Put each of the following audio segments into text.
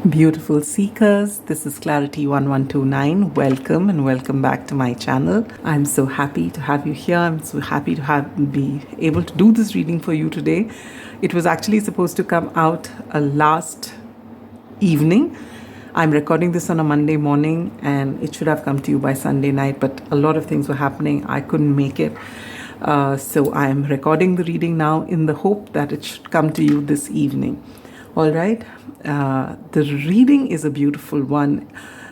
Beautiful seekers, this is Clarity 1129. Welcome and welcome back to my channel. I'm so happy to have you here. I'm so happy to be able to do this reading for you today. It was actually supposed to come out last evening. I'm recording this on a Monday morning and it should have come to you by Sunday night, but a lot of things were happening. I couldn't make it. So I'm recording the reading now in the hope that it should come to you this evening. All right. The reading is a beautiful one.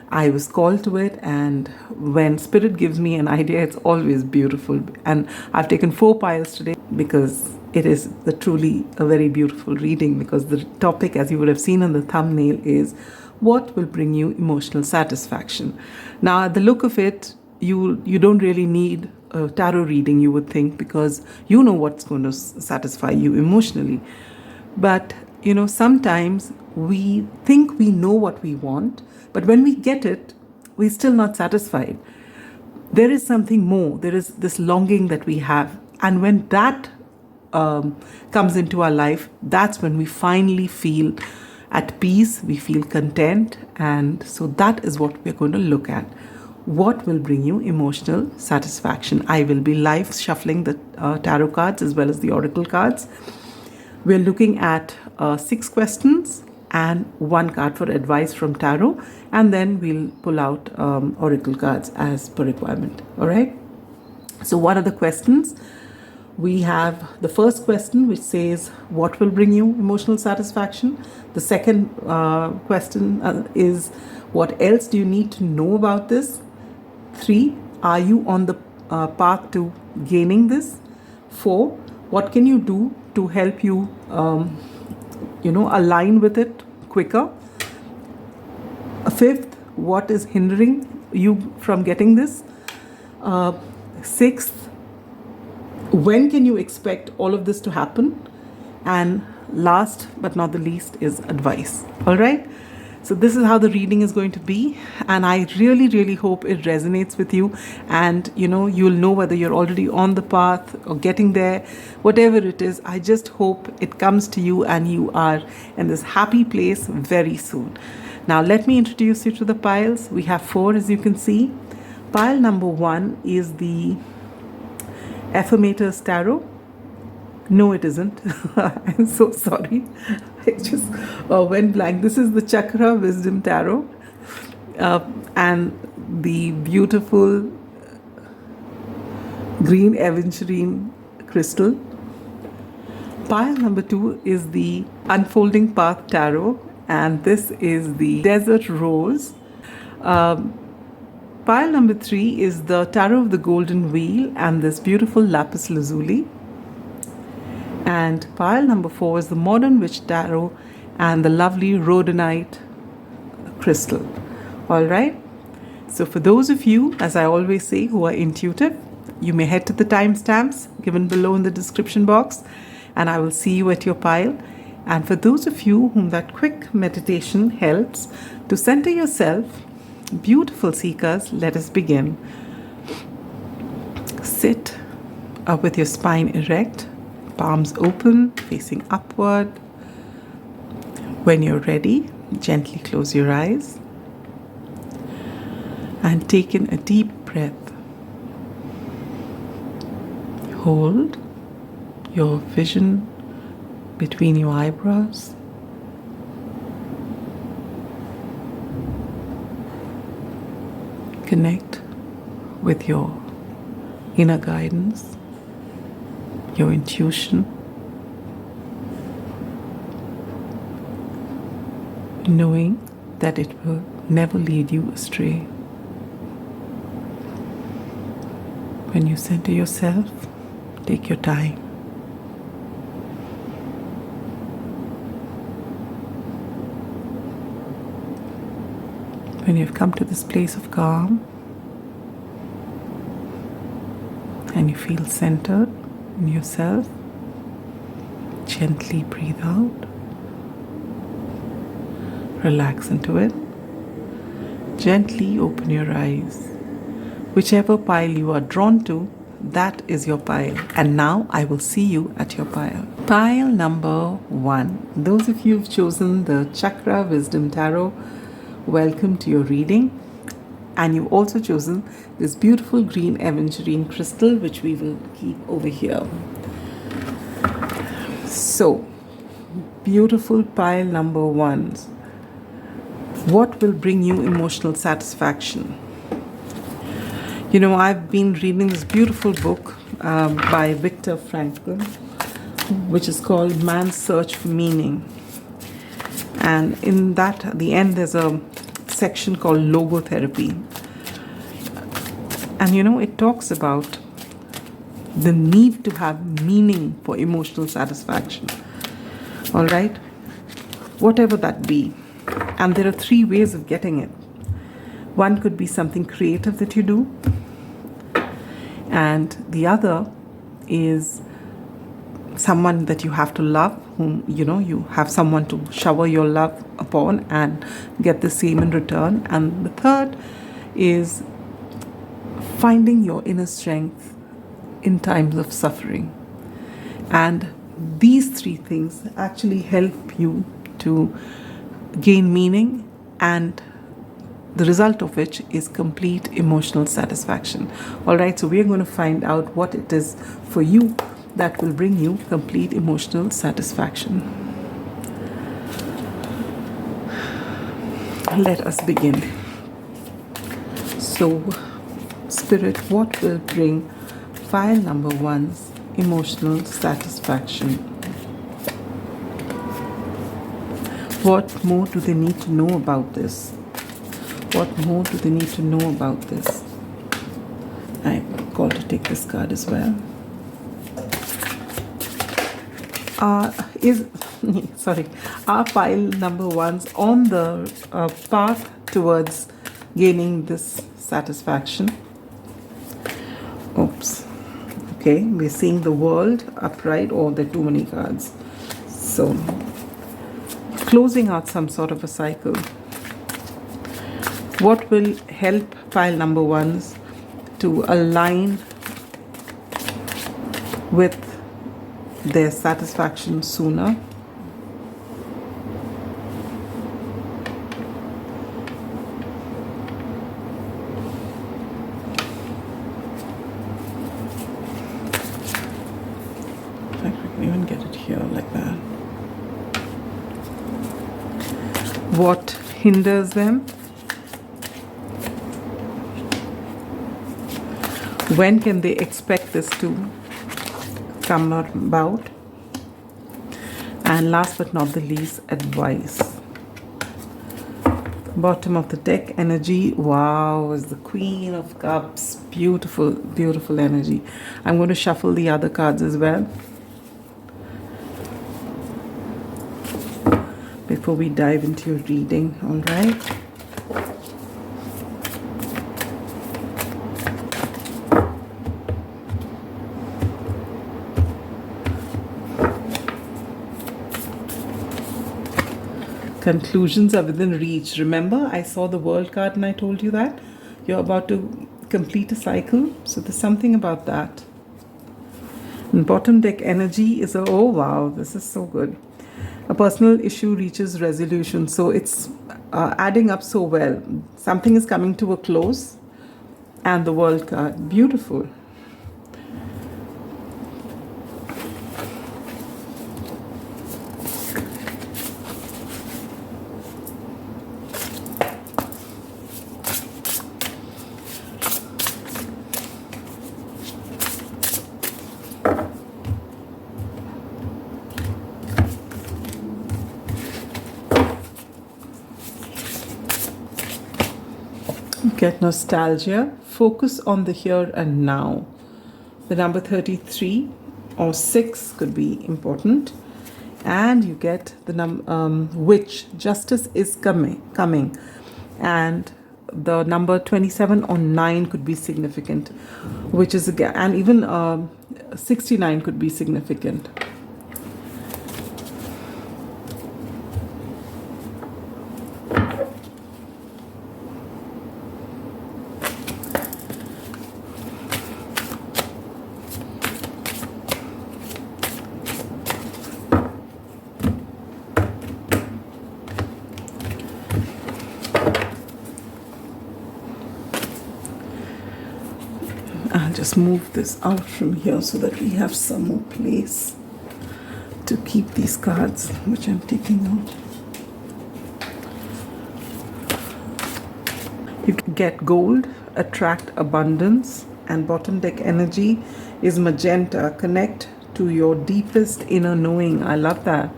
I was called to it, and when Spirit gives me an idea, it's always beautiful. And I've taken 4 piles today because it is truly a very beautiful reading, because the topic, as you would have seen in the thumbnail, is what will bring you emotional satisfaction. Now, at the look of it, you don't really need a tarot reading, you would think, because you know what's going to satisfy you emotionally. But you know, sometimes we think we know what we want, but when we get it, we're still not satisfied. There is something more. There is this longing that we have. And when that comes into our life, that's when we finally feel at peace, we feel content. And so that is what we're going to look at. What will bring you emotional satisfaction? I will be live shuffling the tarot cards as well as the oracle cards. We're looking at 6 questions and 1 card for advice from tarot, and then we'll pull out oracle cards as per requirement. All right. So what are the questions? We have the first question, which says, what will bring you emotional satisfaction? The second question is, what else do you need to know about this? 3, are you on the path to gaining this? 4, what can you do to help you align with it quicker? 5th, what is hindering you from getting this? 6th, when can you expect all of this to happen? And last but not the least is advice. All right. So this is how the reading is going to be, and I really, really hope it resonates with you, and you'll know whether you're already on the path or getting there. Whatever it is, I just hope it comes to you and you are in this happy place very soon. Now let me introduce you to the piles. We have 4, as you can see. Pile number 1 is the Affirmators Tarot. No, it isn't. I'm so sorry. I just went blank. This is the Chakra Wisdom Tarot, and the beautiful green aventurine crystal. Pile number 2 is the Unfolding Path Tarot, and this is the Desert Rose. Pile number 3 is the Tarot of the Golden Wheel, and this beautiful LAPIS Lazuli. And pile number 4 is the Modern Witch Tarot and the lovely Rhodonite crystal. All right. So for those of you, as I always say, who are intuitive, you may head to the timestamps given below in the description box, and I will see you at your pile. And for those of you whom that quick meditation helps to center yourself, beautiful seekers, let us begin. Sit up with your spine erect, palms open, facing upward. When you're ready, gently close your eyes and take in a deep breath. Hold your vision between your eyebrows. Connect with your inner guidance, your intuition, knowing that it will never lead you astray. When you center yourself, take your time. When you've come to this place of calm and you feel centered in yourself, gently breathe out, relax into it, gently open your eyes. Whichever pile you are drawn to, that is your pile. And now I will see you at your pile. Pile number 1. Those of you who've chosen the Chakra Wisdom Tarot, welcome to your reading. And you've also chosen this beautiful green aventurine crystal, which we will keep over here. So, beautiful pile number 1. What will bring you emotional satisfaction? You know, I've been reading this beautiful book by Viktor Frankl, which is called Man's Search for Meaning. And in that, at the end, there's a section called logotherapy. And you know, it talks about the need to have meaning for emotional satisfaction. All right? Whatever that be. And there are 3 ways of getting it. One could be something creative that you do. And the other is someone that you have to love, whom, you know, you have someone to shower your love upon and get the same in return. And the third is finding your inner strength in times of suffering. And these 3 things actually help you to gain meaning, and the result of which is complete emotional satisfaction. All right, so we're going to find out what it is for you that will bring you complete emotional satisfaction. Let us begin. So, Spirit, what will bring file number 1's emotional satisfaction? What more do they need to know about this? What more do they need to know about this? I'm called to take this card as well. Are pile number 1's on the path towards gaining this satisfaction? Oops. Okay, we're seeing the World upright. Oh, there are too many cards. So, closing out some sort of a cycle. What will help pile number 1's to align with their satisfaction sooner? In fact, we can even get it here like that. What hinders them? When can they expect this to come about? And last but not the least, advice. Bottom of the deck energy, wow, is the Queen of Cups. Beautiful, beautiful energy. I'm going to shuffle the other cards as well before we dive into your reading. All right. Conclusions are within reach. Remember, I saw the World card and I told you that you're about to complete a cycle. So there's something about that. And bottom deck energy is oh wow, this is so good. A personal issue reaches resolution. So it's adding up so well. Something is coming to a close. And the World card. Beautiful. Get nostalgia. Focus on the here and now. The number 33 or 6 could be important. And you get the which justice is coming. And the number 27 or 9 could be significant, which is again, and even 69 could be significant. just move this out from here so that we have some more place to keep these cards, which I'm taking out. You get gold, attract abundance, and bottom deck energy is magenta. Connect to your deepest inner knowing. I love that.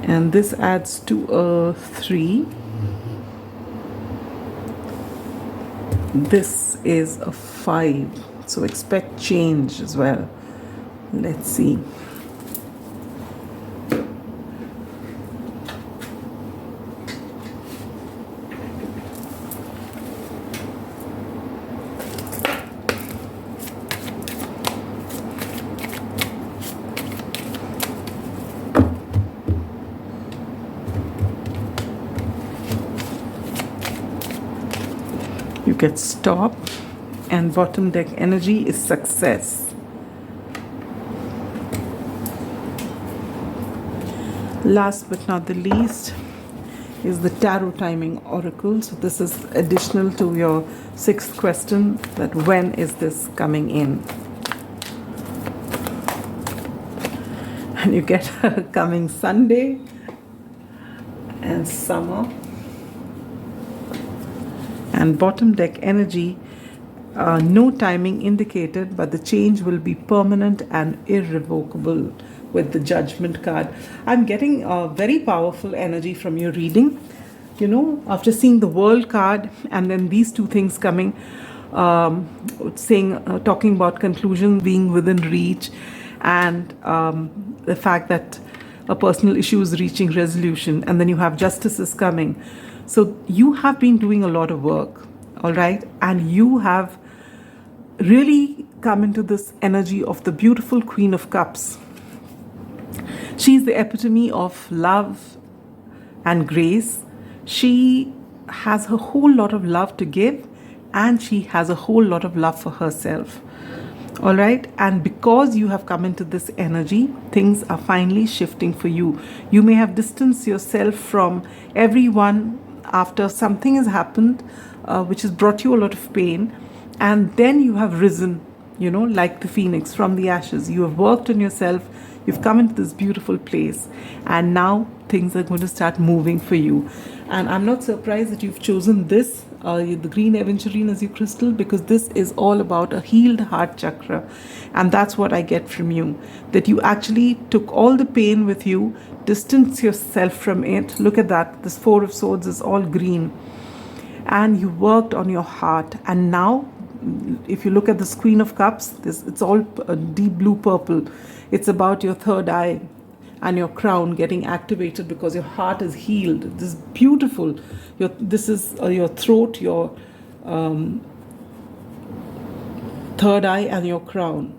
And this adds to a 3. This is a 5. So expect change as well. Let's see. You get stop, and bottom deck energy is success. Last but not the least is the tarot timing oracle. So this is additional to your 6th question, that when is this coming in? And you get coming Sunday and summer. And bottom deck energy, no timing indicated, but the change will be permanent and irrevocable with the Judgment card. I'm getting a very powerful energy from your reading. You know, after seeing the World card and then these two things coming, talking about conclusion being within reach, and the fact that a personal issue is reaching resolution, and then you have justices coming. So you have been doing a lot of work, all right? And you have really come into this energy of the beautiful Queen of Cups. She's the epitome of love and grace. She has a whole lot of love to give, and she has a whole lot of love for herself. All right? And because you have come into this energy, things are finally shifting for you. You may have distanced yourself from everyone after something has happened, which has brought you a lot of pain. And then you have risen, you know, like the phoenix from the ashes. You have worked on yourself. You've come into this beautiful place. And now things are going to start moving for you. And I'm not surprised that you've chosen this, the green aventurine as your crystal, because this is all about a healed heart chakra. And that's what I get from you, that you actually took all the pain with you, distance yourself from it. Look at that. This 4 of Swords is all green. And you worked on your heart. And now, if you look at this Queen of Cups, it's all deep blue purple. It's about your third eye and your crown getting activated because your heart is healed. This is beautiful. This is your throat, your third eye and your crown.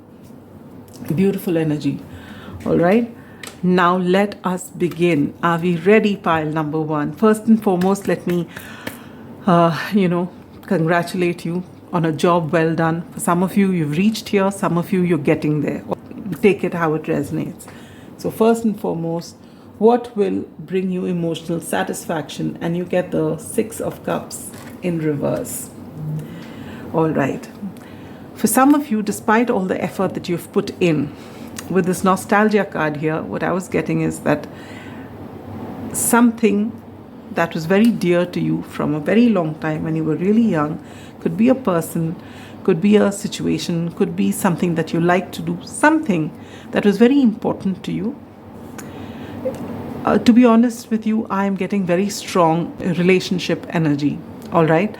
Beautiful energy. All right. Now let us begin. Are we ready, pile number 1? First and foremost, let me, congratulate you on a job well done. For some of you, you've reached here. Some of you, you're getting there. Take it how it resonates. So first and foremost, what will bring you emotional satisfaction? And you get the 6 of Cups in reverse. All right. For some of you, despite all the effort that you've put in, with this nostalgia card here, what I was getting is that something that was very dear to you from a very long time when you were really young, could be a person, could be a situation, could be something that you like to do, something that was very important to you. To be honest with you, I am getting very strong relationship energy, all right?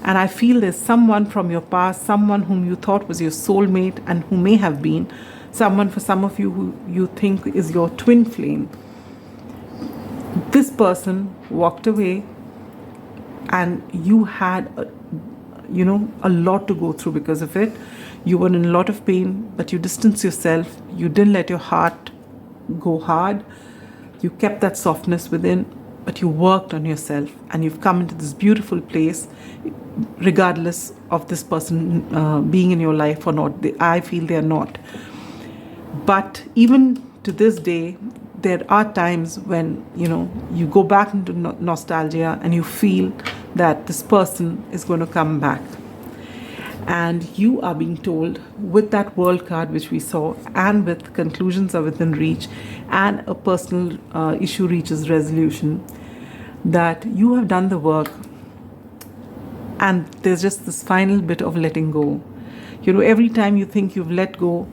And I feel there's someone from your past, someone whom you thought was your soulmate and who may have been, someone for some of you who you think is your twin flame. This person walked away and you had a lot to go through because of it. You were in a lot of pain, but you distanced yourself. You didn't let your heart go hard. You kept that softness within, but you worked on yourself and you've come into this beautiful place, regardless of this person being in your life or not. I feel they are not. But even to this day, there are times when, you go back into nostalgia and you feel that this person is going to come back. And you are being told with that world card which we saw, and with conclusions are within reach, and a personal issue reaches resolution, that you have done the work, and there's just this final bit of letting go. Every time you think you've let go,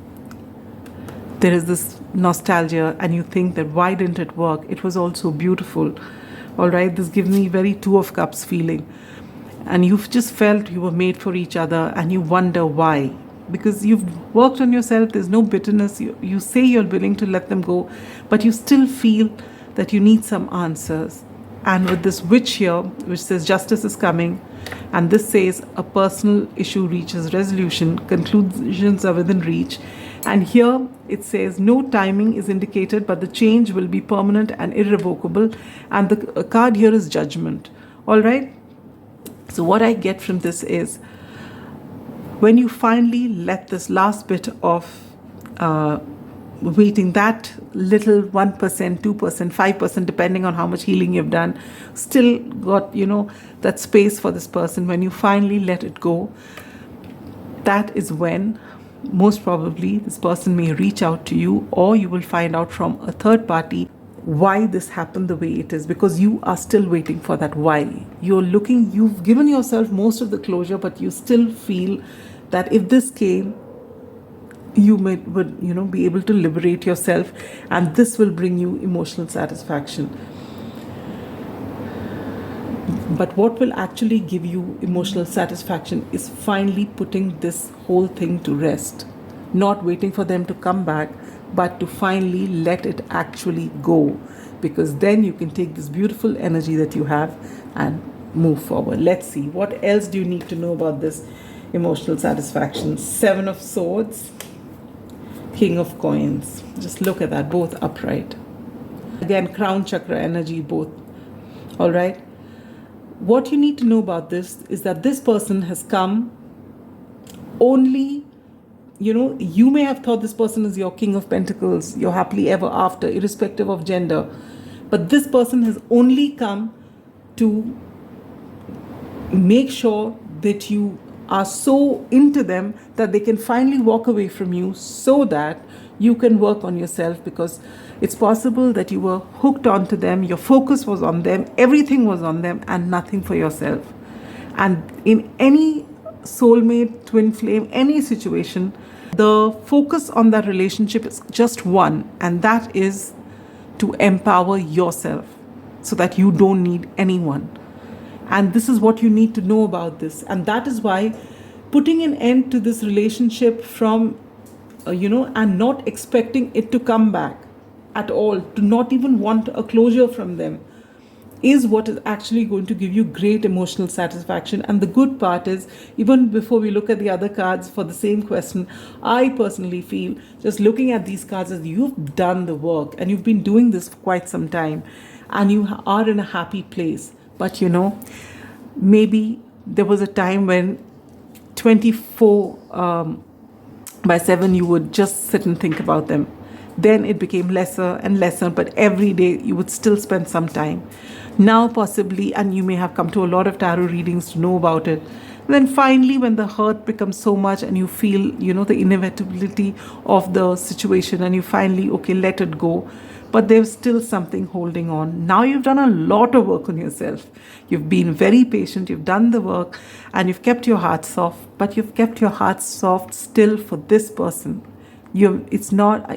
there is this nostalgia, and you think that why didn't it work? It was all so beautiful. All right, this gives me very Two of Cups feeling. And you've just felt you were made for each other, and you wonder why. Because you've worked on yourself, there's no bitterness. You say you're willing to let them go, but you still feel that you need some answers. And with this witch here, which says justice is coming, and this says a personal issue reaches resolution, conclusions are within reach. And here it says no timing is indicated, but the change will be permanent and irrevocable. And the card here is judgment. All right. So what I get from this is, when you finally let this last bit of waiting, that little 1%, 2%, 5%, depending on how much healing you've done, still got, that space for this person. When you finally let it go, that is when most probably this person may reach out to you, or you will find out from a third party why this happened the way it is, because you are still waiting for that why. You've given yourself most of the closure, but you still feel that if this came, you would be able to liberate yourself, and this will bring you emotional satisfaction. But what will actually give you emotional satisfaction is finally putting this whole thing to rest, not waiting for them to come back, but to finally let it actually go, because then you can take this beautiful energy that you have and move forward. Let's see, what else do you need to know about this emotional satisfaction? 7 of Swords, King of Coins. Just look at that, both upright. Again, crown chakra energy, both. All right. What you need to know about this is that this person has come only, you may have thought this person is your King of Pentacles, your happily ever after, irrespective of gender. But this person has only come to make sure that you are so into them that they can finally walk away from you, so that you can work on yourself, because it's possible that you were hooked onto them, your focus was on them, everything was on them, and nothing for yourself. And in any soulmate, twin flame, any situation, the focus on that relationship is just one, and that is to empower yourself so that you don't need anyone. And this is what you need to know about this. And that is why putting an end to this relationship from, and not expecting it to come back at all, to not even want a closure from them, is what is actually going to give you great emotional satisfaction. And the good part is, even before we look at the other cards for the same question, I personally feel, just looking at these cards, as you've done the work and you've been doing this for quite some time, and you are in a happy place. But maybe there was a time when 24/7 you would just sit and think about them. Then it became lesser and lesser, but every day you would still spend some time. Now possibly, and you may have come to a lot of tarot readings to know about it, then finally when the hurt becomes so much and you feel, the inevitability of the situation, and you finally, let it go, but there's still something holding on. Now you've done a lot of work on yourself. You've been very patient, you've done the work, and you've kept your heart soft, but you've kept your heart soft still for this person. It's not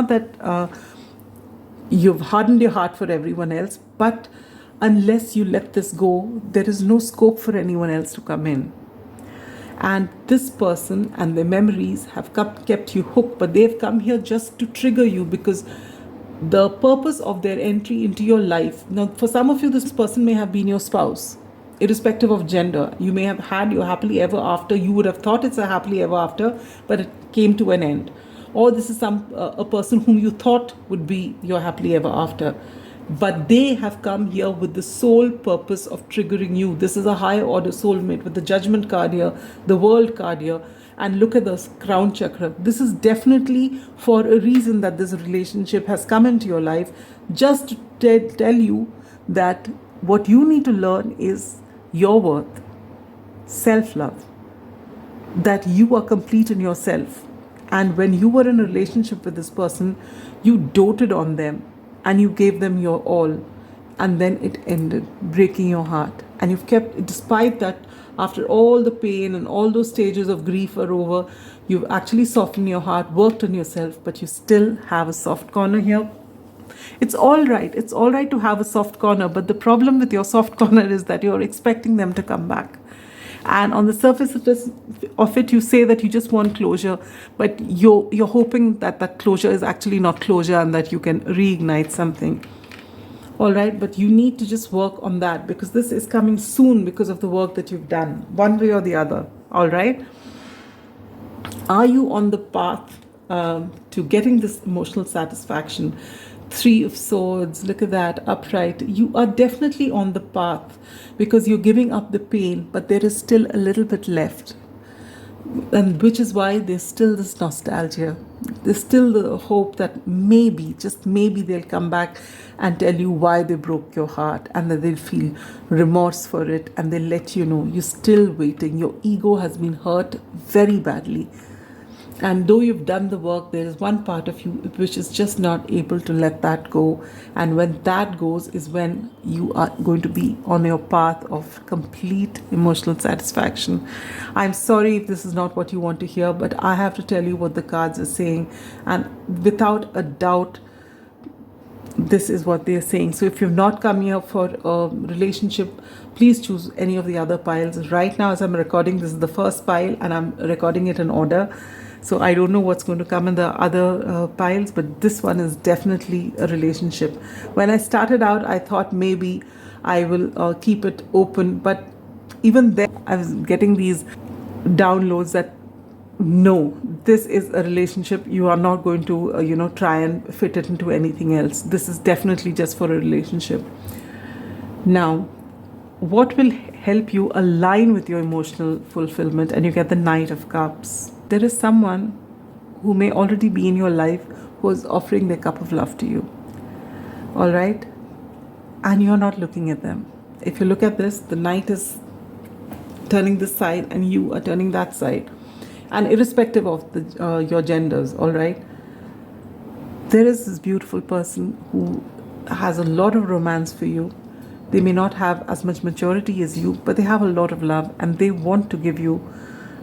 that you've hardened your heart for everyone else, but unless you let this go, there is no scope for anyone else to come in. And this person and their memories have kept you hooked, but they've come here just to trigger you, because the purpose of their entry into your life. Now, for some of you, this person may have been your spouse, irrespective of gender. You may have had your happily ever after. You would have thought it's a happily ever after, but it came to an end. Or this is a person whom you thought would be your happily ever after. But they have come here with the sole purpose of triggering you. This is a higher order soulmate with the Judgment card here, the World card here, and look at this crown chakra. This is definitely for a reason that this relationship has come into your life, just to tell you that what you need to learn is your worth, self-love. that you are complete in yourself. And when you were in a relationship with this person, you doted on them and you gave them your all. And then it ended, breaking your heart. And you've kept, despite that, after all the pain and all those stages of grief are over, you've actually softened your heart, worked on yourself, but you still have a soft corner here. It's all right. It's all right to have a soft corner, but the problem with your soft corner is that you're expecting them to come back. And on the surface of it, you say that you just want closure, but you're hoping that that closure is actually not closure and that you can reignite something. All right, but you need to just work on that, because this is coming soon because of the work that you've done, one way or the other. All right. Are you on the path to getting this emotional satisfaction? 3 of Swords, look at that, upright. You are definitely on the path because you're giving up the pain, but there is still a little bit left. And which is why there's still this nostalgia. There's still the hope that maybe, just maybe, they'll come back and tell you why they broke your heart, and that they'll feel remorse for it, and they'll let you know you're still waiting. Your ego has been hurt very badly. And though you've done the work, there is one part of you which is just not able to let that go. And when that goes is when you are going to be on your path of complete emotional satisfaction. I'm sorry if this is not what you want to hear, but I have to tell you what the cards are saying. And without a doubt, this is what they're saying. So if you've not come here for a relationship, please choose any of the other piles. Right now, as I'm recording, this is the first pile, and I'm recording it in order. So I don't know what's going to come in the other piles, but this one is definitely a relationship. When I started out, I thought maybe I will keep it open, but even then I was getting these downloads that no, this is a relationship. You are not going to, try and fit it into anything else. This is definitely just for a relationship. Now, what will help you align with your emotional fulfillment? And you get the Knight of Cups. There is someone who may already be in your life who is offering their cup of love to you. All right? And you're not looking at them. If you look at this, the Knight is turning this side and you are turning that side. And irrespective of your genders, all right? There is this beautiful person who has a lot of romance for you. They may not have as much maturity as you, but they have a lot of love, and they want to give you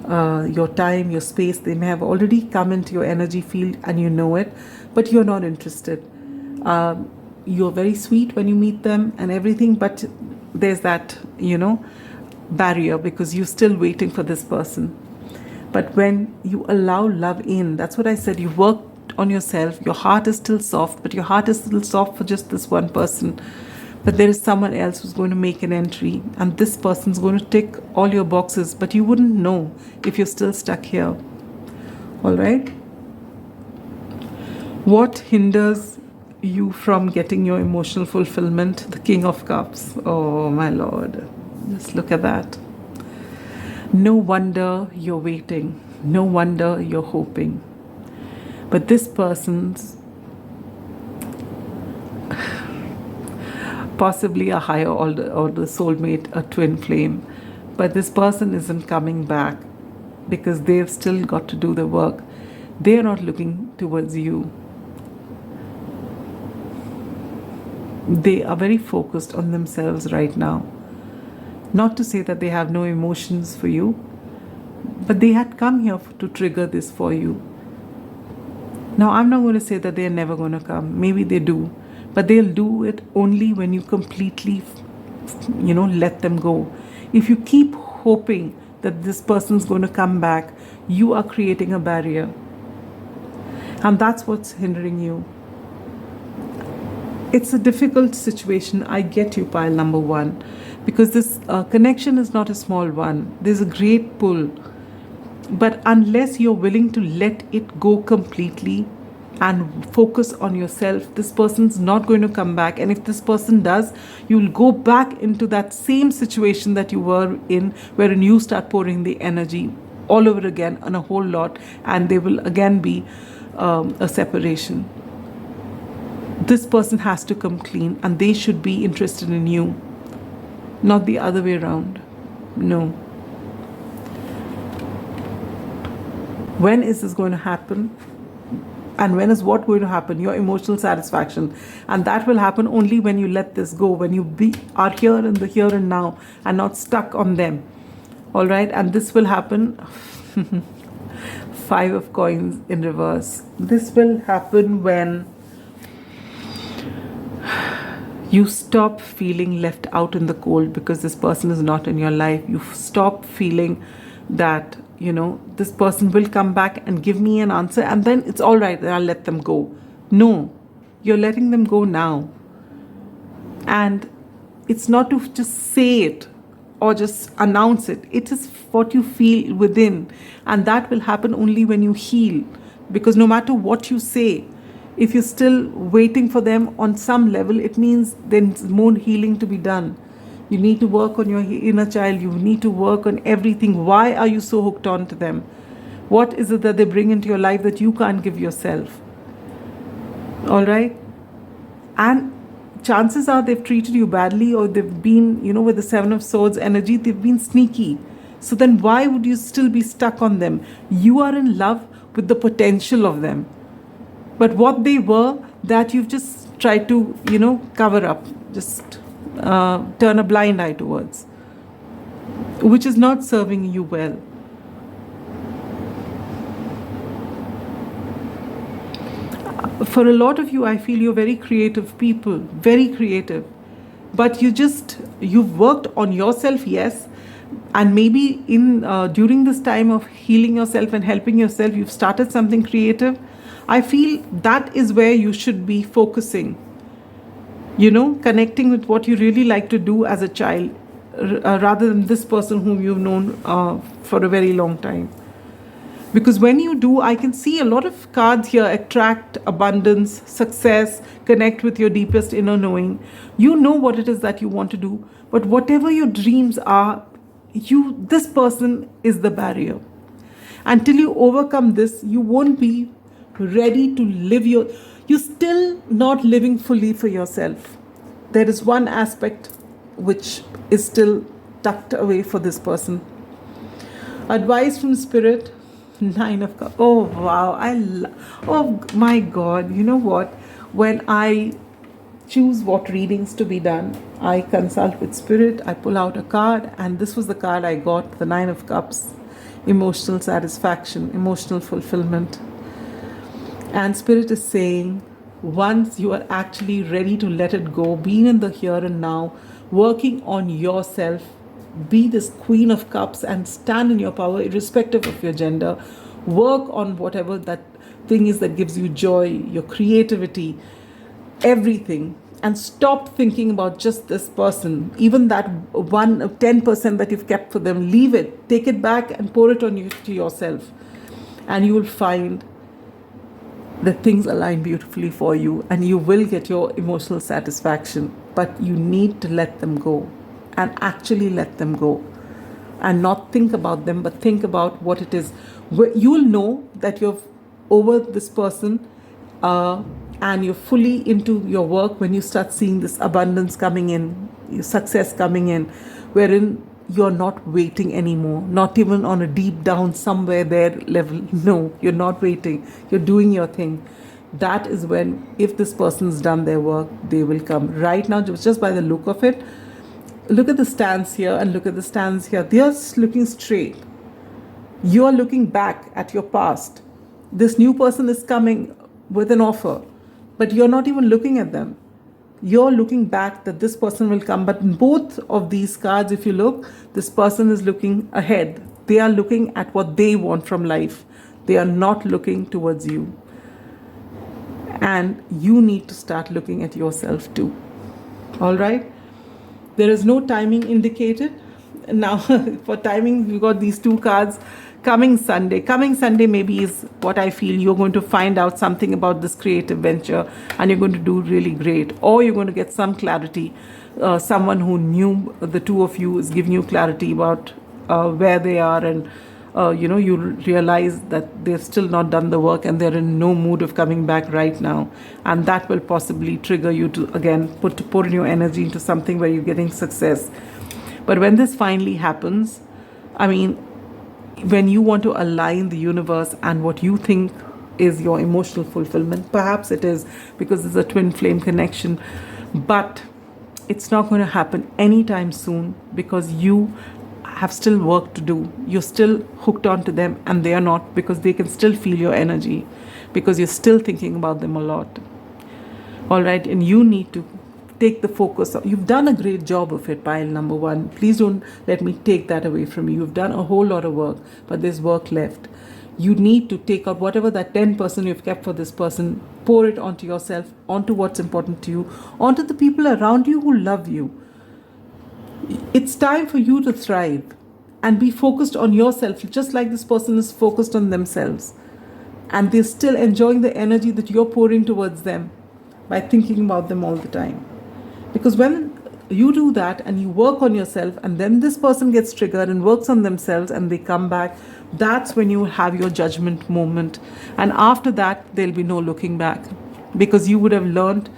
your time, your space. They may have already come into your energy field and you know it, but you're not interested. You're very sweet when you meet them and everything, but there's that, barrier because you're still waiting for this person. But when you allow love in, that's what I said, you worked on yourself, your heart is still soft, but your heart is still soft for just this one person. But there is someone else who's going to make an entry, and this person's going to tick all your boxes, but you wouldn't know if you're still stuck here. All right? What hinders you from getting your emotional fulfillment? The King of Cups. Oh, my Lord. Just look at that. No wonder you're waiting. No wonder you're hoping. But this person's possibly a higher order or the soulmate, a twin flame. But this person isn't coming back because they've still got to do the work. They're not looking towards you. They are very focused on themselves right now. Not to say that they have no emotions for you, but they had come here to trigger this for you. Now, I'm not going to say that they're never going to come. Maybe they do. But they'll do it only when you completely, let them go. If you keep hoping that this person's going to come back, you are creating a barrier. And that's what's hindering you. It's a difficult situation. I get you, pile number 1. Because this connection is not a small one. There's a great pull. But unless you're willing to let it go completely and focus on yourself, this person's not going to come back. And if this person does, you'll go back into that same situation that you were in, wherein you start pouring the energy all over again on a whole lot, and there will again be a separation. This person has to come clean, and they should be interested in you. Not the other way around. No. When is this going to happen? And when is what going to happen? Your emotional satisfaction. And that will happen only when you let this go, when you are here in the here and now and not stuck on them. All right? And this will happen. 5 of coins in reverse. This will happen when you stop feeling left out in the cold because this person is not in your life. You stop feeling that, this person will come back and give me an answer and then it's all right, I'll let them go. No, you're letting them go now. And it's not to just say it or just announce it. It is what you feel within. And that will happen only when you heal. Because no matter what you say, if you're still waiting for them on some level, it means there's more healing to be done. You need to work on your inner child. You need to work on everything. Why are you so hooked on to them? What is it that they bring into your life that you can't give yourself? All right? And chances are they've treated you badly, or they've been, with the 7 of Swords energy, they've been sneaky. So then why would you still be stuck on them? You are in love with the potential of them. But what they were, that you've just tried to, cover up, just turn a blind eye towards, which is not serving you well. For a lot of you, I feel you're very creative people, very creative. But you've worked on yourself, yes. And maybe during this time of healing yourself and helping yourself, you've started something creative. I feel that is where you should be focusing. Connecting with what you really like to do as a child, rather than this person whom you've known for a very long time. Because when you do, I can see a lot of cards here: attract, abundance, success, connect with your deepest inner knowing. You know what it is that you want to do, but whatever your dreams are, this person is the barrier. Until you overcome this, you won't be ready to live you're still not living fully for yourself. There is one aspect which is still tucked away for this person. Advice from Spirit. 9 of Cups. Oh wow, oh my God, you know what? When I choose what readings to be done, I consult with Spirit, I pull out a card, and this was the card I got, the 9 of Cups. Emotional satisfaction, emotional fulfillment. And Spirit is saying, once you are actually ready to let it go, being in the here and now, working on yourself, be this Queen of Cups and stand in your power irrespective of your gender. Work on whatever that thing is that gives you joy, your creativity, everything. And stop thinking about just this person. Even that 10% that you've kept for them, leave it. Take it back and pour it on to yourself. And you will find that things align beautifully for you and you will get your emotional satisfaction. But you need to let them go. And actually let them go, and not think about them, but think about what it is. You will know that you're over this person and you're fully into your work when you start seeing this abundance coming in, your success coming in, wherein you're not waiting anymore, not even on a deep down somewhere there level. No, you're not waiting. You're doing your thing. That is when, if this person's done their work, they will come. Right now, just by the look of it, look at the stance here and look at the stance here. They are looking straight. You are looking back at your past. This new person is coming with an offer, but you're not even looking at them. You're looking back that this person will come. But in both of these cards, if you look, this person is looking ahead. They are looking at what they want from life. They are not looking towards you. And you need to start looking at yourself too. All right? There is no timing indicated. Now, for timing, we got these 2 cards. Coming Sunday. Coming Sunday maybe is what I feel. You're going to find out something about this creative venture and you're going to do really great. Or you're going to get some clarity. Someone who knew the 2 of you is giving you clarity about where they are, and you realize that they've still not done the work and they're in no mood of coming back right now. And that will possibly trigger you to, again, pour in your energy into something where you're getting success. But when this finally happens, I mean, when you want to align the universe and what you think is your emotional fulfillment. Perhaps it is because there's a twin flame connection, but it's not going to happen anytime soon because you have still work to do. You're still hooked onto them and they are not, because they can still feel your energy because you're still thinking about them a lot. All right, and you need to take the focus. You've done a great job of it, pile number one. Please don't let me take that away from you. You've done a whole lot of work, but there's work left. You need to take out whatever that 10% you've kept for this person, pour it onto yourself, onto what's important to you, onto the people around you who love you. It's time for you to thrive and be focused on yourself, just like this person is focused on themselves. And they're still enjoying the energy that you're pouring towards them by thinking about them all the time. Because when you do that and you work on yourself, and then this person gets triggered and works on themselves and they come back, that's when you have your judgment moment. And after that, there'll be no looking back, because you would have learned,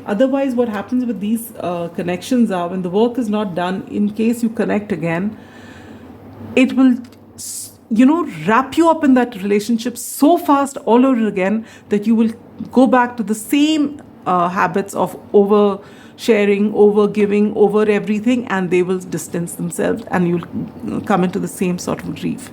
otherwise what happens with these connections are, when the work is not done, in case you connect again, it will wrap you up in that relationship so fast all over again that you will go back to the same habits of oversharing, over giving, over everything, and they will distance themselves and you'll come into the same sort of grief.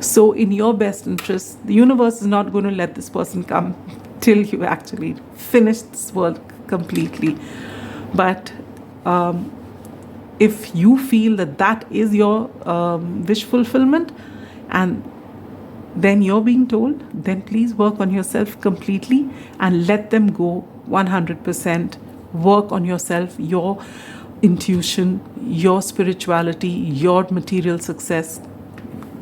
So in your best interest, the universe is not going to let this person come till you actually finish this work completely. But if you feel that that is your wish fulfillment, and then you're being told, then please work on yourself completely and let them go 100%. Work on yourself, your intuition, your spirituality, your material success.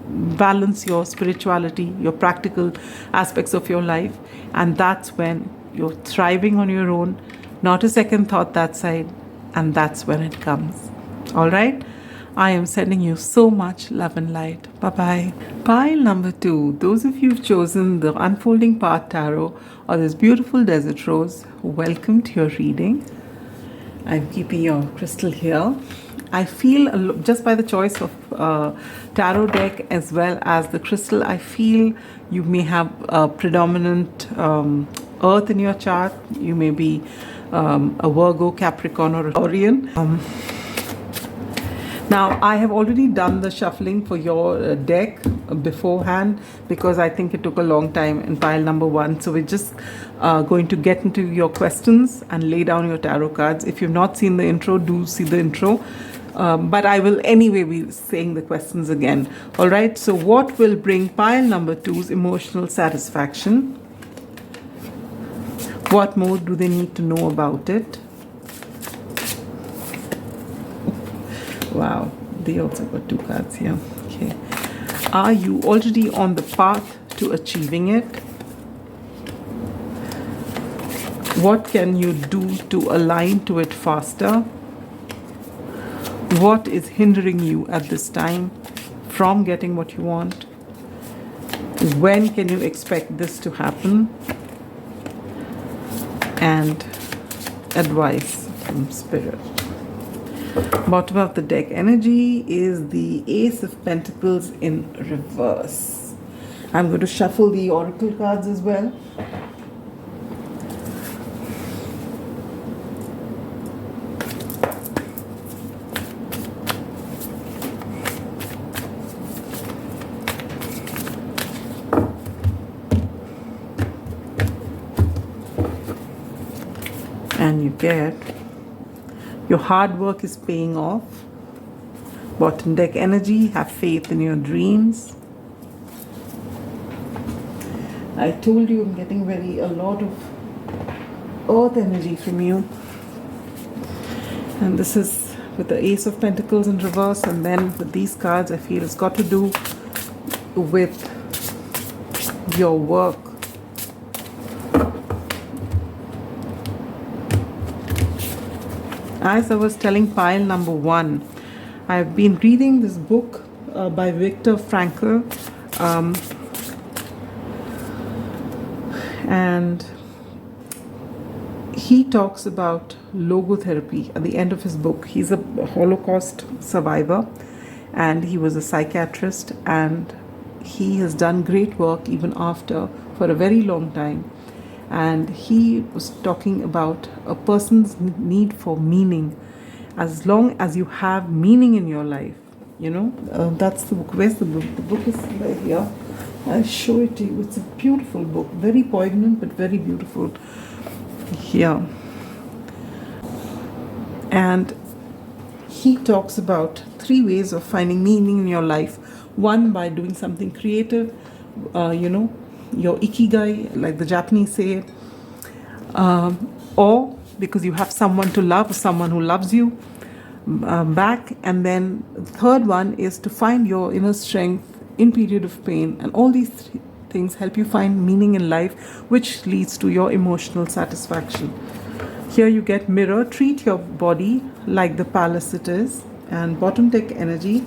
Balance your spirituality, your practical aspects of your life, and that's when you're thriving on your own, not a second thought that side, and that's when it comes. All right? I am sending you so much love and light. Bye-bye. Pile number 2. Those of you who've chosen the Unfolding Path Tarot or this beautiful desert rose, welcome to your reading. I'm keeping your crystal here. I feel, just by the choice of tarot deck as well as the crystal, I feel you may have a predominant earth in your chart. You may be a Virgo, Capricorn, or Orion. Now, I have already done the shuffling for your deck beforehand because I think it took a long time in pile number 1. So we're just going to get into your questions and lay down your tarot cards. If you've not seen the intro, do see the intro. But I will anyway be saying the questions again. All right, so what will bring pile number 2's emotional satisfaction? What more do they need to know about it? Wow, they also got 2 cards here. Okay. Are you already on the path to achieving it? What can you do to align to it faster? What is hindering you at this time from getting what you want? When can you expect this to happen? And advice from Spirit. Bottom of the deck energy is the Ace of Pentacles in reverse. I'm going to shuffle the oracle cards as well. And you get your hard work is paying off. Bottom deck energy, have faith in your dreams. I told you I'm getting a lot of earth energy from you. And this is with the Ace of Pentacles in reverse, and then with these cards I feel it's got to do with your work. As I was telling pile number 1, I've been reading this book by Viktor Frankl, and he talks about logotherapy at the end of his book. He's a Holocaust survivor, and he was a psychiatrist, and he has done great work even after, for a very long time. And he was talking about a person's need for meaning. As long as you have meaning in your life, that's the book. Where's the book? The book is right here. I'll show it to you. It's a beautiful book, very poignant but very beautiful. Here. And he talks about 3 ways of finding meaning in your life. One, by doing something creative, your ikigai, like the Japanese say, or because you have someone to love, someone who loves you back. And then the third one is to find your inner strength in period of pain. And all these things help you find meaning in life, which leads to your emotional satisfaction. Here you get mirror, treat your body like the palace it is. And bottom deck energy,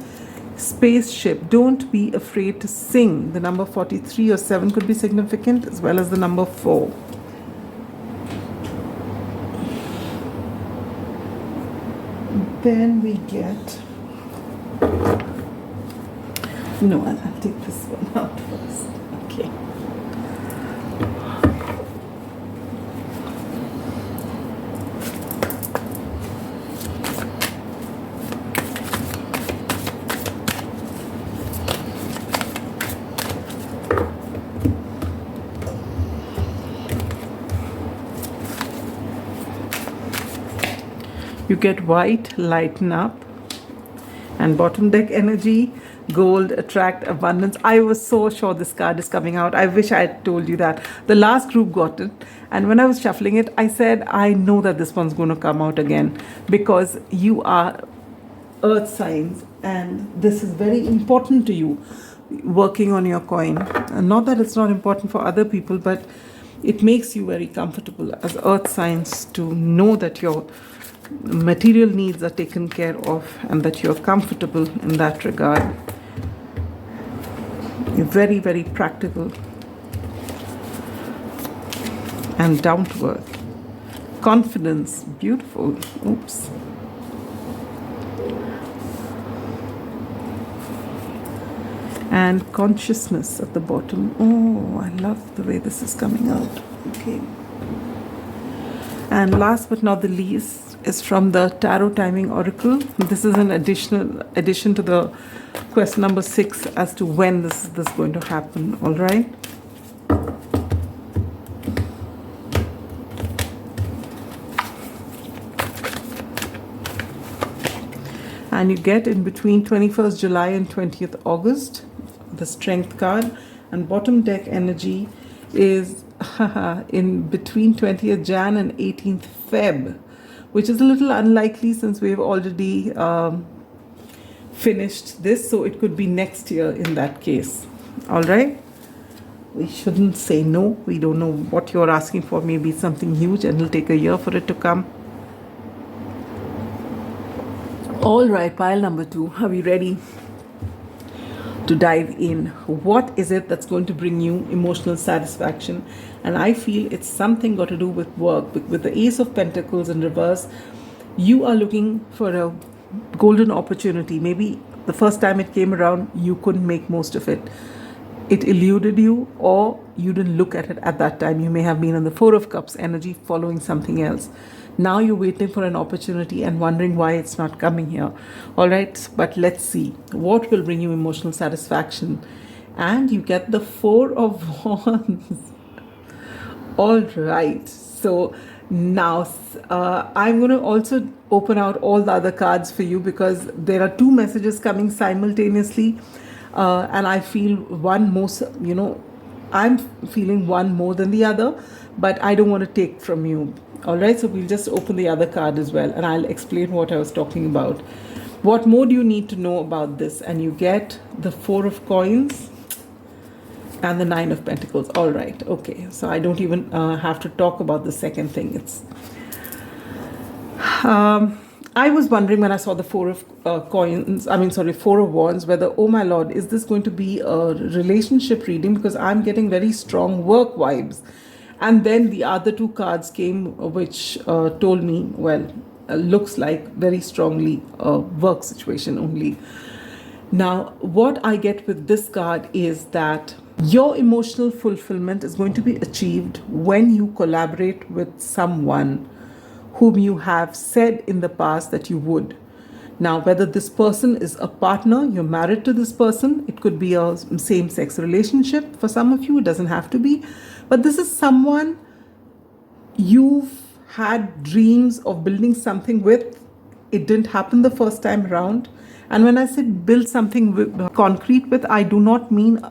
spaceship, don't be afraid to sing. The number 43 or 7 could be significant, as well as the number 4. Then we get, I'll take this one out first. Okay. You get white, lighten up. And bottom deck energy, gold, attract abundance. I was so sure this card is coming out. I wish I had told you that. The last group got it. And when I was shuffling it, I said, I know that this one's going to come out again, because you are earth signs. And this is very important to you, working on your coin. And not that it's not important for other people, but it makes you very comfortable as earth signs to know that your material needs are taken care of and that you're comfortable in that regard. You're very, very practical and down to earth. Confidence, beautiful. Oops. And consciousness at the bottom. Oh, I love the way this is coming out. Okay. And last but not the least is from the Tarot Timing Oracle. This is an addition to the question number 6 as to when this is going to happen. All right. And you get in between 21st July and 20th August, the Strength card. And bottom deck energy is in between 20th Jan and 18th Feb, which is a little unlikely since we've already finished this. So it could be next year in that case. All right. We shouldn't say no. We don't know what you're asking for. Maybe something huge and it'll take a year for it to come. All right, pile number 2. Are we ready to dive in? What is it that's going to bring you emotional satisfaction? And I feel it's something got to do with work. With the Ace of Pentacles in reverse, you are looking for a golden opportunity. Maybe the first time it came around, you couldn't make most of it. It eluded you, or you didn't look at it at that time. You may have been in the 4 of Cups energy following something else. Now you're waiting for an opportunity and wondering why it's not coming here. All right, but let's see what will bring you emotional satisfaction. And you get the 4 of Wands. All right, so now I'm going to also open out all the other cards for you, because there are 2 messages coming simultaneously. And I feel one most, I'm feeling one more than the other, but I don't want to take from you. All right, so we'll just open the other card as well, and I'll explain what I was talking about. What more do you need to know about this? And you get the 4 of Coins and the 9 of Pentacles. All right, okay, so I don't even have to talk about the second thing. It's I was wondering when I saw the 4 of Coins, 4 of Wands, whether, oh my Lord, is this going to be a relationship reading? Because I'm getting very strong work vibes. And then the other 2 cards came, which told me, well, looks like very strongly a work situation only. Now, what I get with this card is that your emotional fulfillment is going to be achieved when you collaborate with someone whom you have said in the past that you would. Now, whether this person is a partner, you're married to this person, it could be a same sex relationship for some of you, it doesn't have to be. But this is someone you've had dreams of building something with. It didn't happen the first time around. And when I say build something concrete with, I do not mean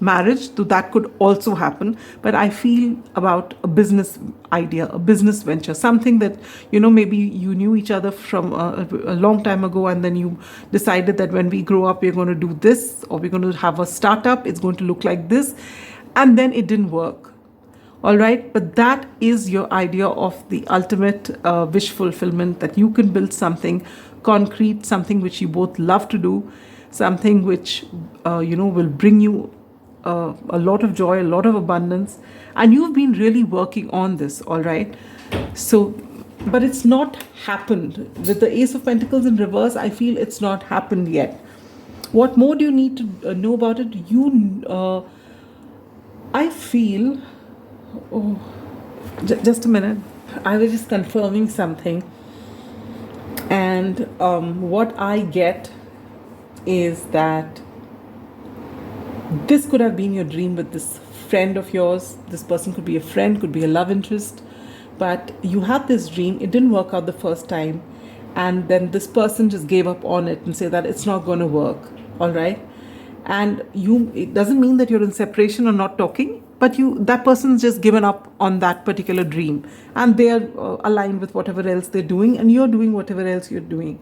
marriage, though that could also happen. But I feel about a business idea, a business venture, something that, maybe you knew each other from a long time ago, and then you decided that when we grow up, we're going to do this, or we're going to have a startup, it's going to look like this. And then it didn't work. All right, but that is your idea of the ultimate wish fulfillment, that you can build something concrete, something which you both love to do, something which will bring you a lot of joy, a lot of abundance, and you've been really working on this. All right, so but it's not happened. With the Ace of Pentacles in reverse, I feel it's not happened yet. What more do you need to know about it? I feel, just a minute, I was just confirming something, and what I get is that this could have been your dream with this friend of yours. This person could be a friend, could be a love interest, but you had this dream, it didn't work out the first time, and then this person just gave up on it and said that it's not going to work. All right, and it doesn't mean that you're in separation or not talking, but that person's just given up on that particular dream, and they're aligned with whatever else they're doing, and you're doing whatever else you're doing.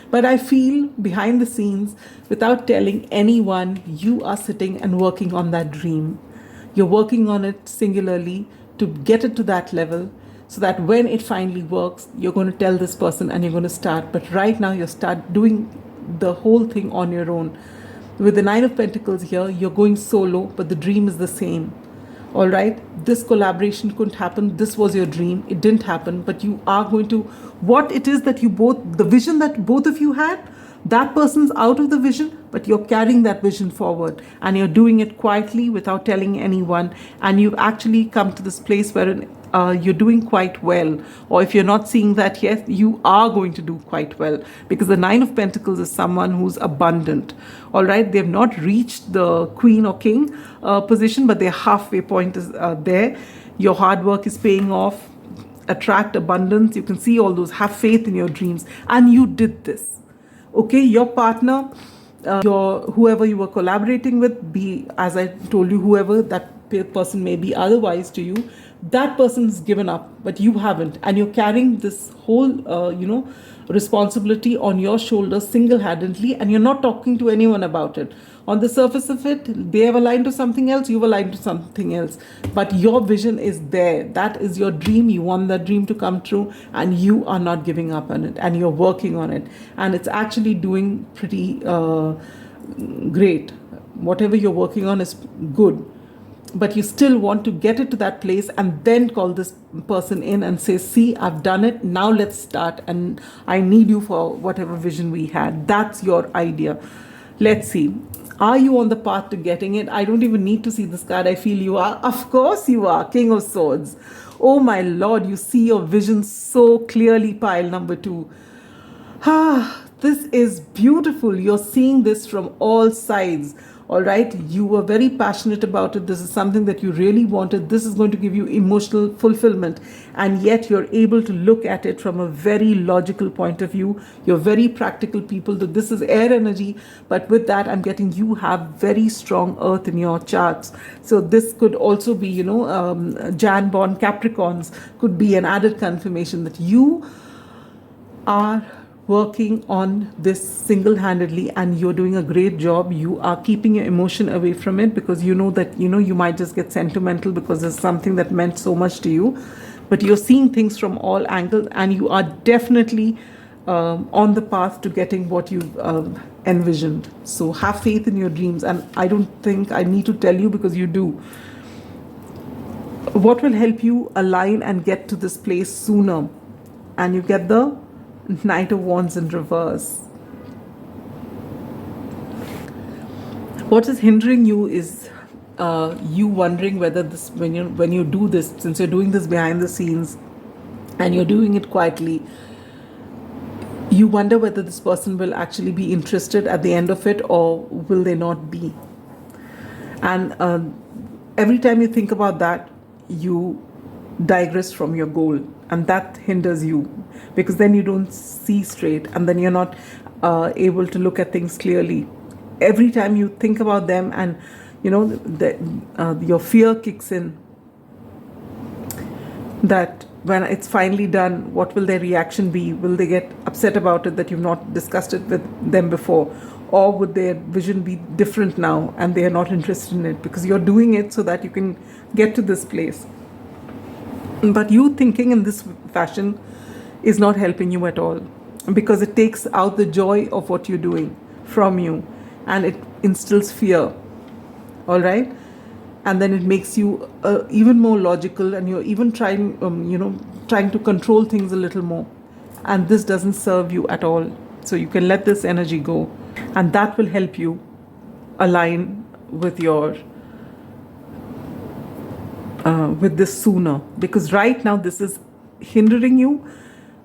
But I feel behind the scenes, without telling anyone, you are sitting and working on that dream. You're working on it singularly to get it to that level, so that when it finally works, you're going to tell this person and you're going to start. But right now, you start doing the whole thing on your own. With the Nine of Pentacles here, you're going solo, but the dream is the same. All right, this collaboration couldn't happen. This was your dream. It didn't happen, but you are going to, what it is that the vision that both of you had, that person's out of the vision, but you're carrying that vision forward, and you're doing it quietly without telling anyone. And you've actually come to this place where you're doing quite well. Or if you're not seeing that yet, you are going to do quite well, because the Nine of Pentacles is someone who's abundant. All right, they've not reached the Queen or King position, but their halfway point is there. Your hard work is paying off. Attract abundance. You can see all those. Have faith in your dreams, and you did this. Okay, your partner, whoever you were collaborating with, be, as I told you, whoever that person may be otherwise to you, that person's given up, but you haven't, and you're carrying this whole responsibility on your shoulders single-handedly, and you're not talking to anyone about it. On the surface of it, they have aligned to something else, you've aligned to something else, but your vision is there. That is your dream. You want that dream to come true, and you are not giving up on it, and you're working on it, and it's actually doing pretty great. Whatever you're working on is good, but you still want to get it to that place, and then call this person in and say, see, I've done it, now let's start, and I need you for whatever vision we had. That's your idea. Let's see. Are you on the path to getting it? I don't even need to see this card. I feel you are. Of course you are. King of Swords. Oh my Lord, you see your vision so clearly, pile number 2. This is beautiful. You're seeing this from all sides. All right, you were very passionate about it. This is something that you really wanted. This is going to give you emotional fulfillment, and yet you're able to look at it from a very logical point of view. You're very practical people. This is air energy, but with that, I'm getting you have very strong earth in your charts. So this could also be, Jan born Capricorns could be an added confirmation that you are working on this single-handedly, and you're doing a great job. You are keeping your emotion away from it, because you know that you might just get sentimental because there's something that meant so much to you, but you're seeing things from all angles, and you are definitely on the path to getting what you've envisioned. So have faith in your dreams, and I don't think I need to tell you, because you do. What will help you align and get to this place sooner? And you get the Knight of Wands in reverse. What is hindering you is you wondering whether this, when you do this, since you're doing this behind the scenes and you're doing it quietly, you wonder whether this person will actually be interested at the end of it, or will they not be. And every time you think about that, you digress from your goal, and that hinders you, because then you don't see straight, and then you're not able to look at things clearly. Every time you think about them, and your fear kicks in, that when it's finally done, what will their reaction be? Will they get upset about it that you've not discussed it with them before? Or would their vision be different now and they are not interested in it? Because you're doing it so that you can get to this place. But you thinking in this fashion is not helping you at all, because it takes out the joy of what you're doing from you, and it instills fear. All right? And then it makes you even more logical, and you're even trying to control things a little more. And this doesn't serve you at all. So you can let this energy go, and that will help you align with your with this sooner. Because right now this is hindering you,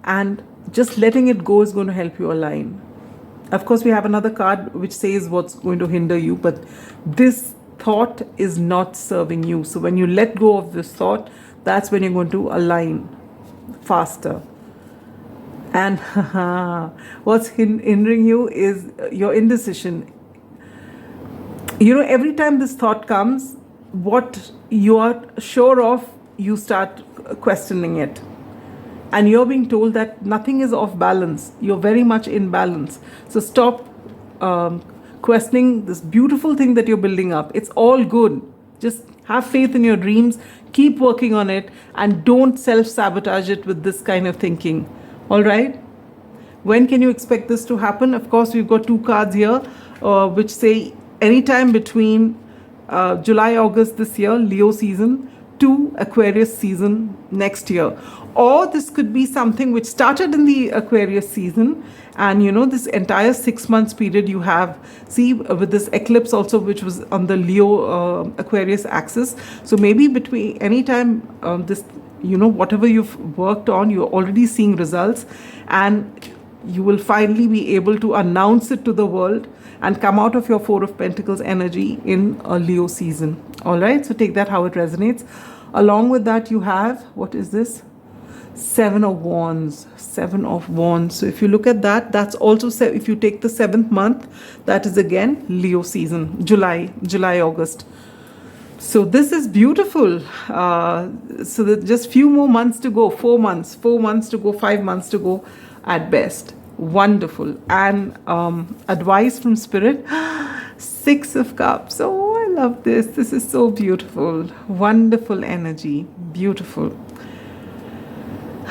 and just letting it go is going to help you align. Of course, we have another card which says what's going to hinder you, but this thought is not serving you. So when you let go of this thought, that's when you're going to align faster. And what's hindering you is your indecision. Every time this thought comes, what you are sure of, you start questioning it. And you're being told that nothing is off balance. You're very much in balance. So stop questioning this beautiful thing that you're building up. It's all good. Just have faith in your dreams, keep working on it, and don't self-sabotage it with this kind of thinking. All right? When can you expect this to happen? Of course, we've got two cards here which say anytime between July, August this year, Leo season, to Aquarius season next year. Or this could be something which started in the Aquarius season, and this entire 6 months period you have, see, with this eclipse also, which was on the Leo Aquarius axis. So maybe between any time this, whatever you've worked on, you're already seeing results, and you will finally be able to announce it to the world and come out of your Four of Pentacles energy in a Leo season. All right, so take that how it resonates. Along with that, you have, what is this? Seven of Wands. So if you look at that, that's also, if you take the 7th month, that is again Leo season, July, August. So this is beautiful. So that just few more months to go, 4 months to go, 5 months to go at best. Wonderful. And advice from Spirit, 6 of Cups. Oh, I love this. This is so beautiful. Wonderful energy. Beautiful.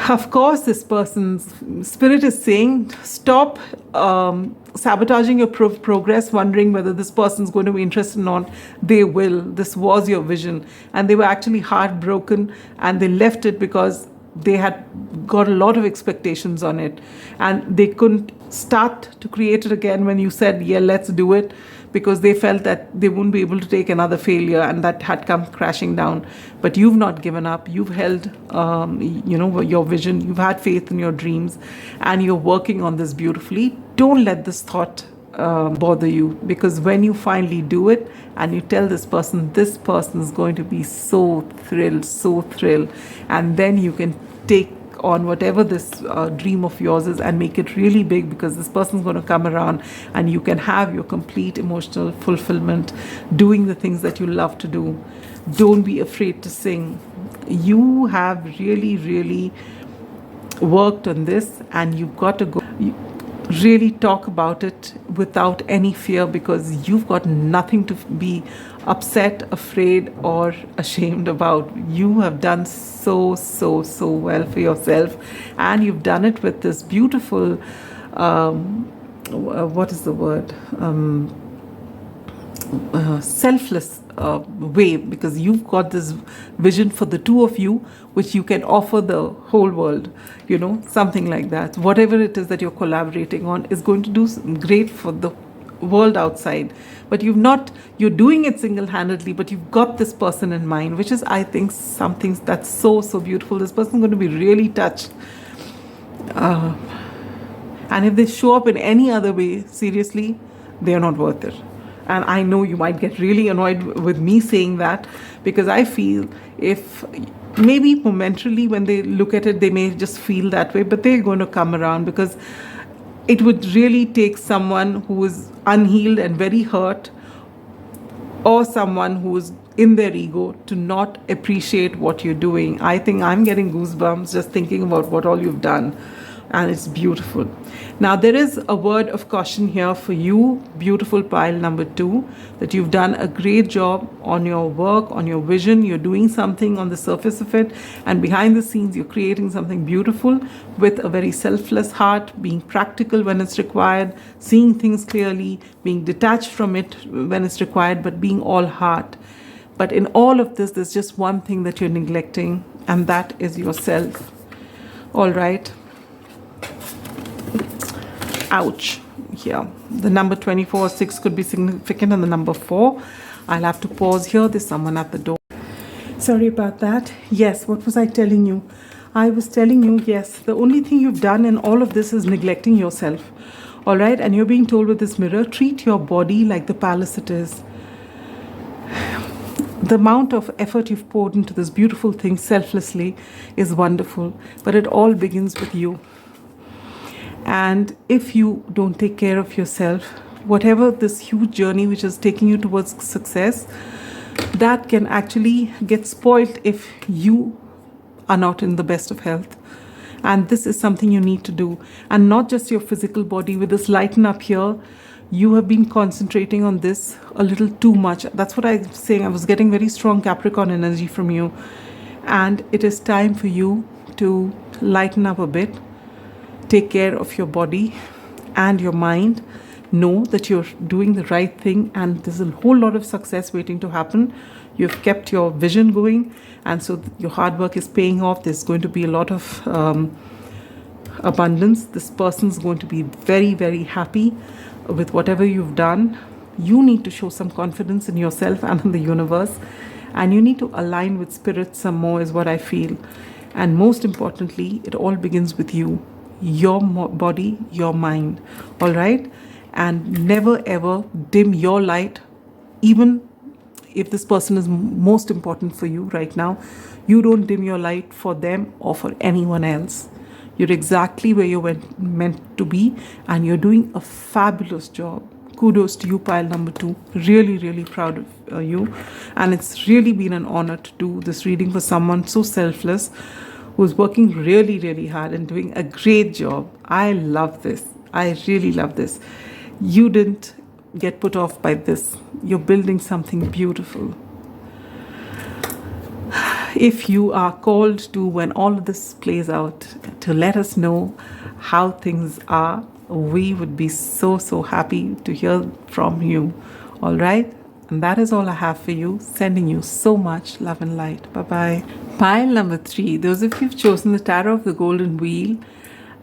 Of course, this person's Spirit is saying, stop sabotaging your progress, wondering whether this person's going to be interested or not. They will. This was your vision. And they were actually heartbroken, and they left it because they had got a lot of expectations on it, and they couldn't start to create it again when you said, yeah, let's do it, because they felt that they wouldn't be able to take another failure, and that had come crashing down. But you've not given up. You've held your vision. You've had faith in your dreams, and you're working on this beautifully. Don't let this thought bother you, because when you finally do it and you tell this person is going to be so thrilled, and then you can take on whatever this dream of yours is and make it really big, because this person's going to come around and you can have your complete emotional fulfillment doing the things that you love to do. Don't be afraid to sing. You have really worked on this, and you've got to go really talk about it without any fear, because you've got nothing to be upset, afraid, or ashamed about. You have done so well for yourself, and you've done it with this beautiful what is the word, selfless way, because you've got this vision for the two of you, which you can offer the whole world, something like that. Whatever it is that you're collaborating on is going to do great for the world outside, but you're doing it single-handedly, but you've got this person in mind, which is, I think, something that's so beautiful. This person's going to be really touched, and if they show up in any other way, seriously, they're not worth it. And I know you might get really annoyed with me saying that, because I feel if maybe momentarily when they look at it, they may just feel that way, but they're going to come around, because it would really take someone who is unhealed and very hurt, or someone who is in their ego, to not appreciate what you're doing. I think I'm getting goosebumps just thinking about what all you've done. And it's beautiful. Now, there is a word of caution here for you, beautiful pile number 2, that you've done a great job on your work, on your vision. You're doing something on the surface of it, and behind the scenes, you're creating something beautiful with a very selfless heart, being practical when it's required, seeing things clearly, being detached from it when it's required, but being all heart. But in all of this, there's just one thing that you're neglecting, and that is yourself. All right. Ouch. Here, the number 24 or 6 could be significant, and the number 4. I'll have to pause here. There's someone at the door. Sorry about that. Yes, what was I telling you? I was telling you, yes, the only thing you've done in all of this is neglecting yourself. All right, and you're being told with this mirror, treat your body like the palace it is. The amount of effort you've poured into this beautiful thing selflessly is wonderful, but it all begins with you. And if you don't take care of yourself, whatever this huge journey which is taking you towards success, that can actually get spoiled if you are not in the best of health. And this is something you need to do. And not just your physical body. With this lighten up here, you have been concentrating on this a little too much. That's what I'm saying. I was getting very strong Capricorn energy from you. And it is time for you to lighten up a bit. Take care of your body and your mind. Know that you're doing the right thing, and there's a whole lot of success waiting to happen. You've kept your vision going, and so your hard work is paying off. There's going to be a lot of abundance. This person's going to be very, very happy with whatever you've done. You need to show some confidence in yourself and in the universe, and you need to align with spirit some more, is what I feel. And most importantly, it all begins with you. Your body, your mind, all right? And never ever dim your light, even if this person is most important for you right now. You don't dim your light for them or for anyone else. You're exactly where you're meant to be, and you're doing a fabulous job. Kudos to you, pile number 2. Really, really proud of you. And it's really been an honor to do this reading for someone so selfless, who's working really, really hard and doing a great job. I love this. I really love this. You didn't get put off by this. You're building something beautiful. If you are called to, when all of this plays out, to let us know how things are, we would be so happy to hear from you. All right? And that is all I have for you. Sending you so much love and light. Bye-bye. Pile number 3. Those of you who've chosen the Tarot of the Golden Wheel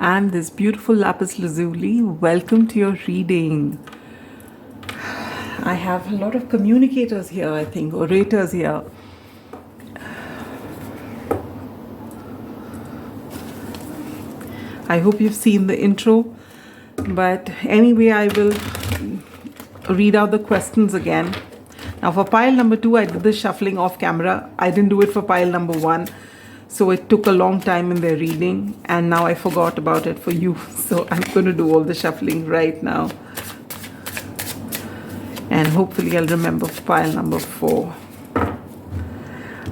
and this beautiful Lapis Lazuli, welcome to your reading. I have a lot of communicators here, I think, orators here. I hope you've seen the intro. But anyway, I will read out the questions again. Now for pile number 2, I did the shuffling off camera. I didn't do it for pile number 1. So it took a long time in their reading. And now I forgot about it for you. So I'm going to do all the shuffling right now. And hopefully I'll remember pile number 4.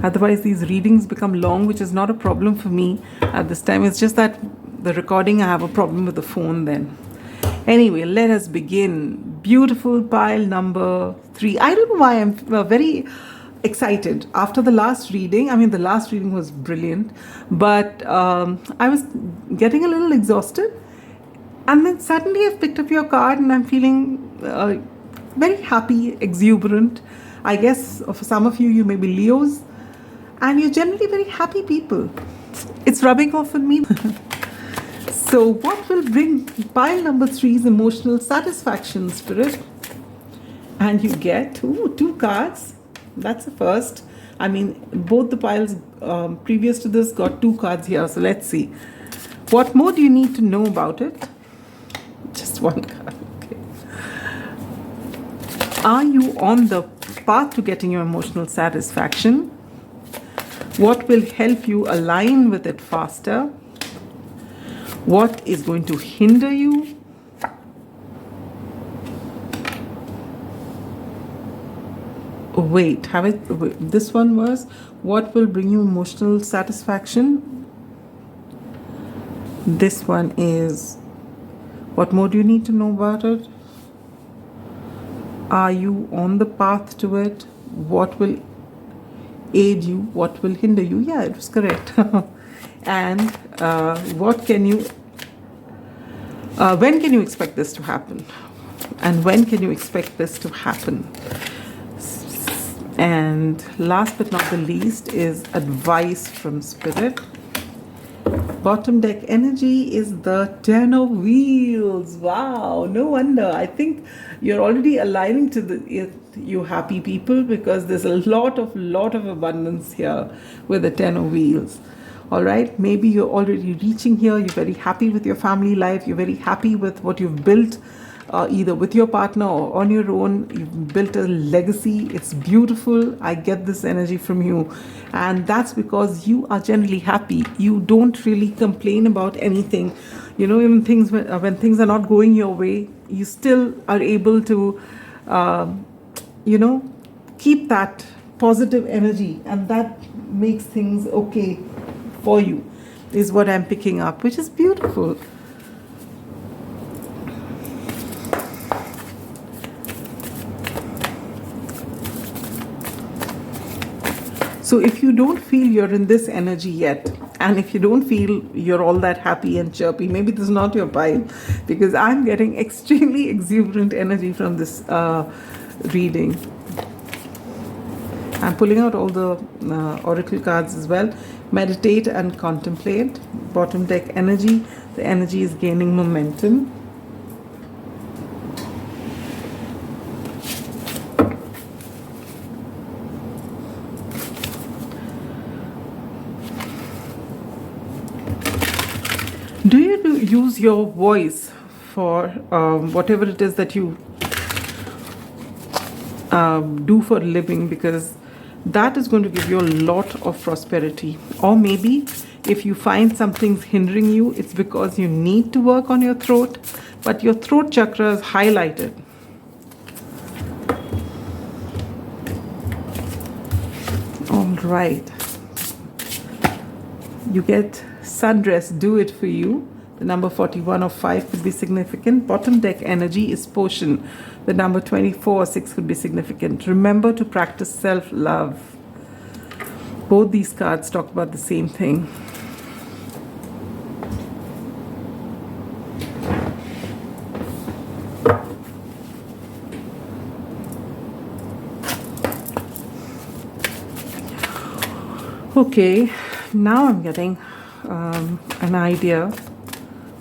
Otherwise these readings become long, which is not a problem for me at this time. It's just that the recording, I have a problem with the phone then. Anyway, let us begin. Beautiful pile number 3. I don't know why I'm very excited. After the last reading, I mean, the last reading was brilliant, but I was getting a little exhausted. And then suddenly I've picked up your card and I'm feeling very happy, exuberant. I guess for some of you, you may be Leos, and you're generally very happy people. It's rubbing off on me. So what will bring pile number 3's emotional satisfaction, Spirit? And you get two cards. That's the first. I mean, both the piles previous to this got 2 cards here. So let's see. What more do you need to know about it? Just 1 card. Okay. Are you on the path to getting your emotional satisfaction? What will help you align with it faster? What is going to hinder you? Wait, this one was, what will bring you emotional satisfaction? This one is, what more do you need to know about it? Are you on the path to it? What will aid you? What will hinder you? Yeah, it was correct. And what can you, when can you expect this to happen? And when can you expect this to happen? And last but not the least is advice from Spirit. Bottom deck energy is the 10 of wheels. Wow, no wonder. I think you're already aligning to you happy people, because there's a lot of abundance here with the 10 of wheels. All right, maybe you're already reaching here. You're very happy with your family life. You're very happy with what you've built, either with your partner or on your own. You've built a legacy. It's beautiful. I get this energy from you. And that's because you are generally happy. You don't really complain about anything. You know, even things when things are not going your way, you still are able to, you know, keep that positive energy. And that makes things okay for you, is what I'm picking up, which is beautiful. So if you don't feel you're in this energy yet, and if you don't feel you're all that happy and chirpy, maybe this is not your pile, because I'm getting extremely exuberant energy from this reading. I'm pulling out all the oracle cards as well. Meditate and contemplate. Bottom deck energy. The energy is gaining momentum. Do you use your voice for whatever it is that you do for a living? Because that is going to give you a lot of prosperity. Or maybe if you find something's hindering you, it's because you need to work on your throat, but your throat chakra is highlighted. All right. You get sundress, do it for you. The number 41 or 5 could be significant. Bottom deck energy is potion. The number 24 or 6 could be significant. Remember to practice self-love. Both these cards talk about the same thing. Okay, now I'm getting an idea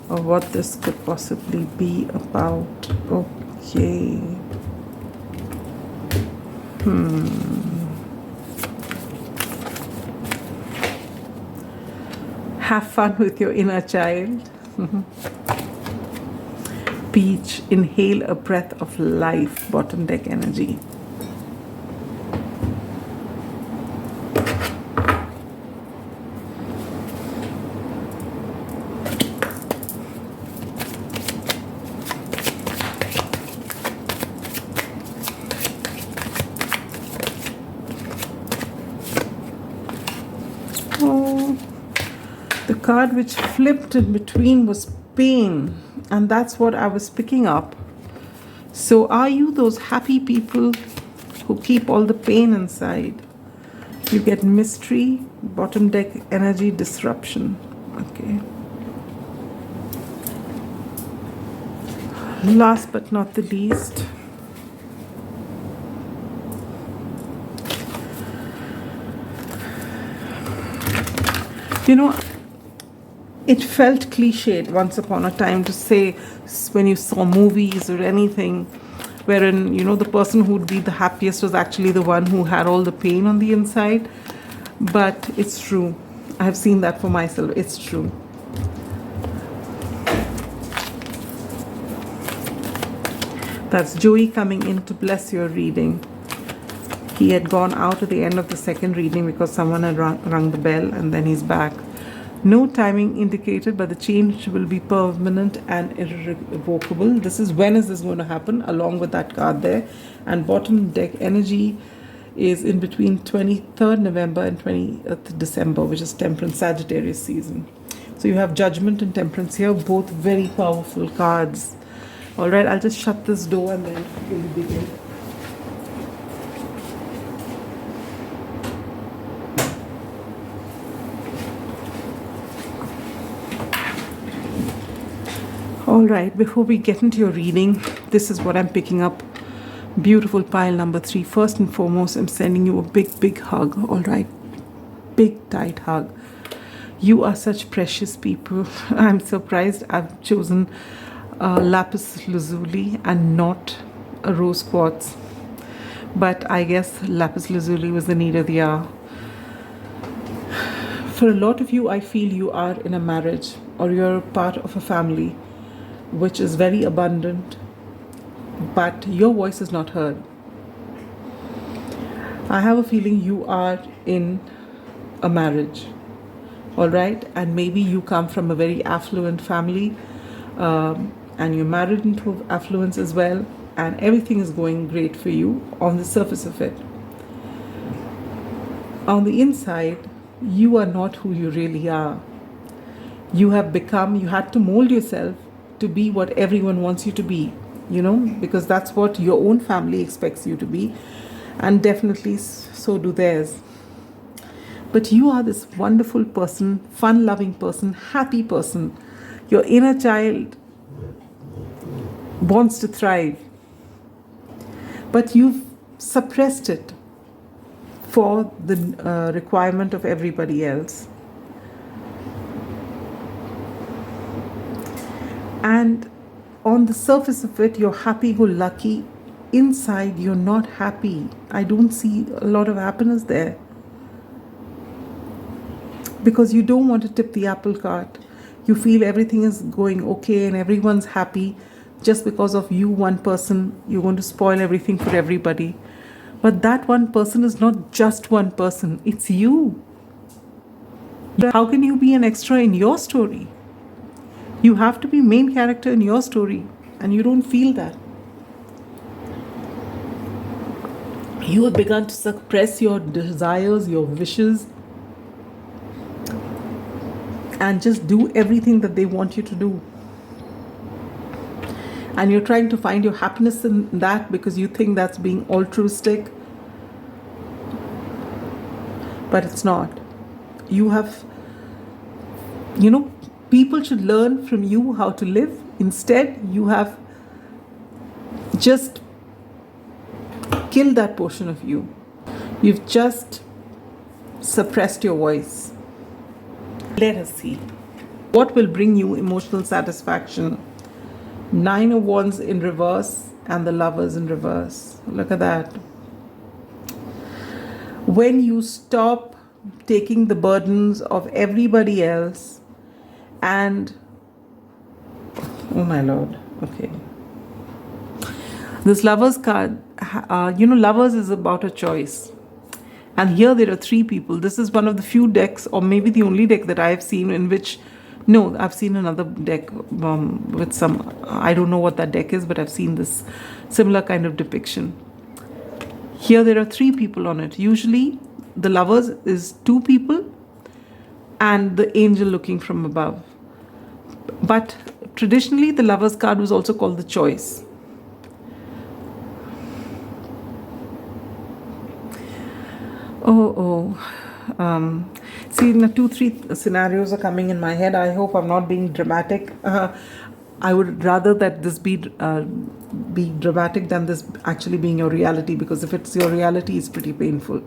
of what this could possibly be about. Okay. Have fun with your inner child. Peach, inhale a breath of life. Bottom deck energy. The card which flipped in between was pain, and that's what I was picking up. So are you those happy people who keep all the pain inside? You get mystery, bottom deck energy, disruption. Okay. Last but not the least, you know, it felt cliched once upon a time to say, when you saw movies or anything, wherein, you know, the person who would be the happiest was actually the one who had all the pain on the inside. But it's true. I've seen that for myself. It's true. That's Joey coming in to bless your reading. He had gone out at the end of the second reading because someone had rung the bell, and then he's back. No timing indicated, but the change will be permanent and irrevocable. This is, when is this going to happen, along with that card there. And bottom deck energy is in between 23rd November and 20th December, which is Temperance Sagittarius season. So you have Judgment and Temperance here, both very powerful cards. All right, I'll just shut this door and then we'll begin. All right, before we get into your reading, this is what I'm picking up. Beautiful pile number 3. First and foremost, I'm sending you a big, big hug. All right, big, tight hug. You are such precious people. I'm surprised I've chosen LAPIS Lazuli and not a rose quartz. But I guess LAPIS Lazuli was the need of the hour. For a lot of you, I feel you are in a marriage or you're part of a family which is very abundant, but your voice is not heard. I have a feeling you are in a marriage, all right? And maybe you come from a very affluent family, and you're married into affluence as well, and everything is going great for you on the surface of it. On the inside, you are not who you really are. You have become, you had to mold yourself to be what everyone wants you to be, you know, because that's what your own family expects you to be, and definitely so do theirs. But you are this wonderful person, fun-loving person, happy person. Your inner child wants to thrive, but you've suppressed it for the requirement of everybody else. And on the surface of it, you're happy-go-lucky. Inside, you're not happy. I don't see a lot of happiness there. Because you don't want to tip the apple cart. You feel everything is going okay and everyone's happy. Just because of you, one person, you're going to spoil everything for everybody. But that one person is not just one person. It's you. How can you be an extra in your story? You have to be main character in your story, and you don't feel that. You have begun to suppress your desires, your wishes, and just do everything that they want you to do. And you're trying to find your happiness in that because you think that's being altruistic. But it's not. You have, you know, people should learn from you how to live. Instead, you have just killed that portion of you. You've just suppressed your voice. Let us see. What will bring you emotional satisfaction? 9 of Wands in reverse and the Lovers in reverse. Look at that. When you stop taking the burdens of everybody else and, oh my Lord, okay. This Lovers card, Lovers is about a choice. And here there are 3 people. This is one of the few decks, or maybe the only deck that I have seen in which, no, I've seen another deck with some, I don't know what that deck is, but I've seen this similar kind of depiction. Here there are 3 people on it. Usually the Lovers is 2 people and the angel looking from above. But traditionally the Lovers card was also called the choice. See, now 2-3 scenarios are coming in my head. I hope I'm not being dramatic. I would rather that this be dramatic than this actually being your reality, because if it's your reality, it's pretty painful.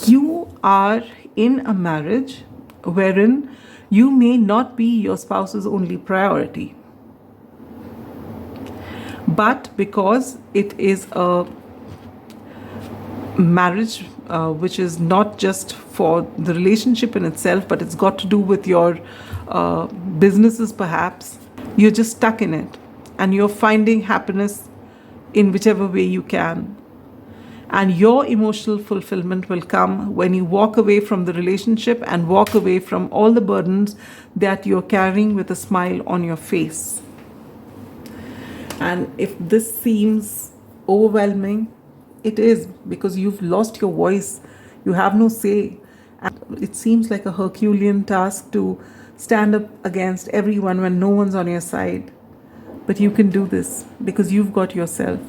You are in a marriage wherein you may not be your spouse's only priority. But because it is a marriage which is not just for the relationship in itself, but it's got to do with your businesses perhaps, you're just stuck in it and you're finding happiness in whichever way you can. And your emotional fulfillment will come when you walk away from the relationship and walk away from all the burdens that you're carrying with a smile on your face. And if this seems overwhelming, it is, because you've lost your voice. You have no say. And it seems like a Herculean task to stand up against everyone when no one's on your side. But you can do this because you've got yourself.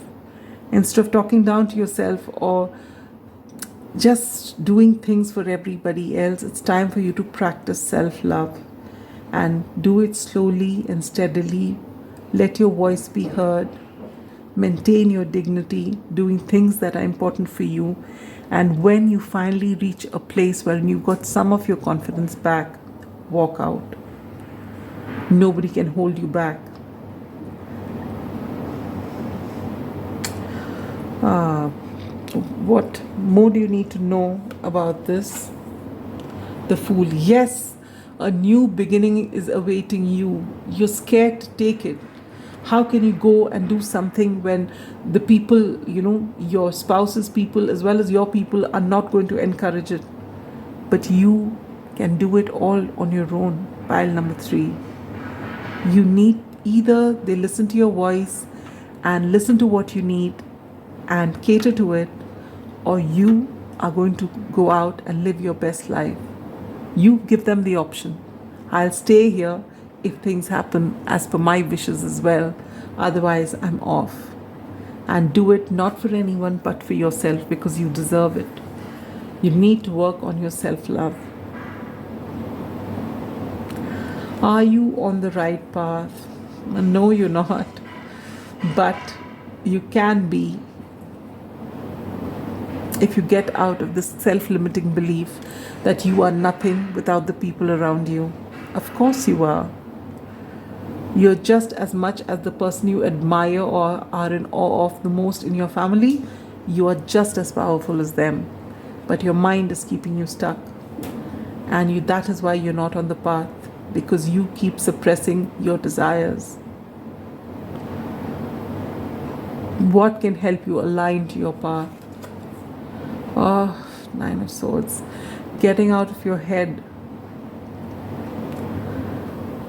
Instead of talking down to yourself or just doing things for everybody else, it's time for you to practice self-love and do it slowly and steadily. Let your voice be heard. Maintain your dignity, doing things that are important for you. And when you finally reach a place where you've got some of your confidence back, walk out. Nobody can hold you back. What more do you need to know about this? The Fool. Yes, a new beginning is awaiting you. You're scared to take it. How can you go and do something when the people, your spouse's people as well as your people are not going to encourage it? But you can do it all on your own. Pile number 3. You need either they listen to your voice and listen to what you need and cater to it, or you are going to go out and live your best life. You give them the option. I'll stay here if things happen as per my wishes as well. Otherwise, I'm off. And do it not for anyone but for yourself, because you deserve it. You need to work on your self-love. Are you on the right path? No, you're not. But you can be if you get out of this self-limiting belief that you are nothing without the people around you. Of course you are. You're just as much as the person you admire or are in awe of the most in your family. You are just as powerful as them. But your mind is keeping you stuck. And that is why you're not on the path, because you keep suppressing your desires. What can help you align to your path? Oh, 9 of Swords. Getting out of your head.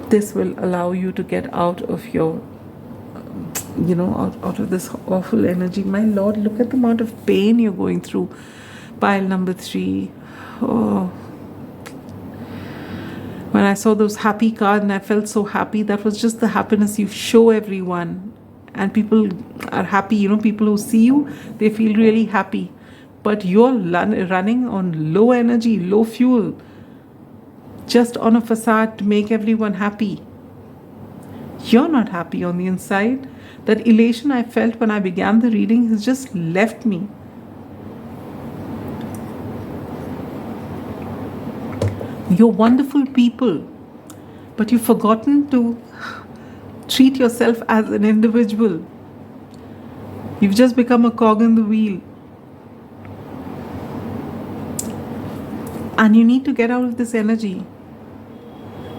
This will allow you to get out of your, out of this awful energy. My Lord, look at the amount of pain you're going through. Pile number 3. Oh. When I saw those happy cards and I felt so happy, that was just the happiness you show everyone. And people are happy, people who see you, they feel really happy. But you're running on low energy, low fuel, just on a facade to make everyone happy. You're not happy on the inside. That elation I felt when I began the reading has just left me. You're wonderful people, but you've forgotten to treat yourself as an individual. You've just become a cog in the wheel. And you need to get out of this energy.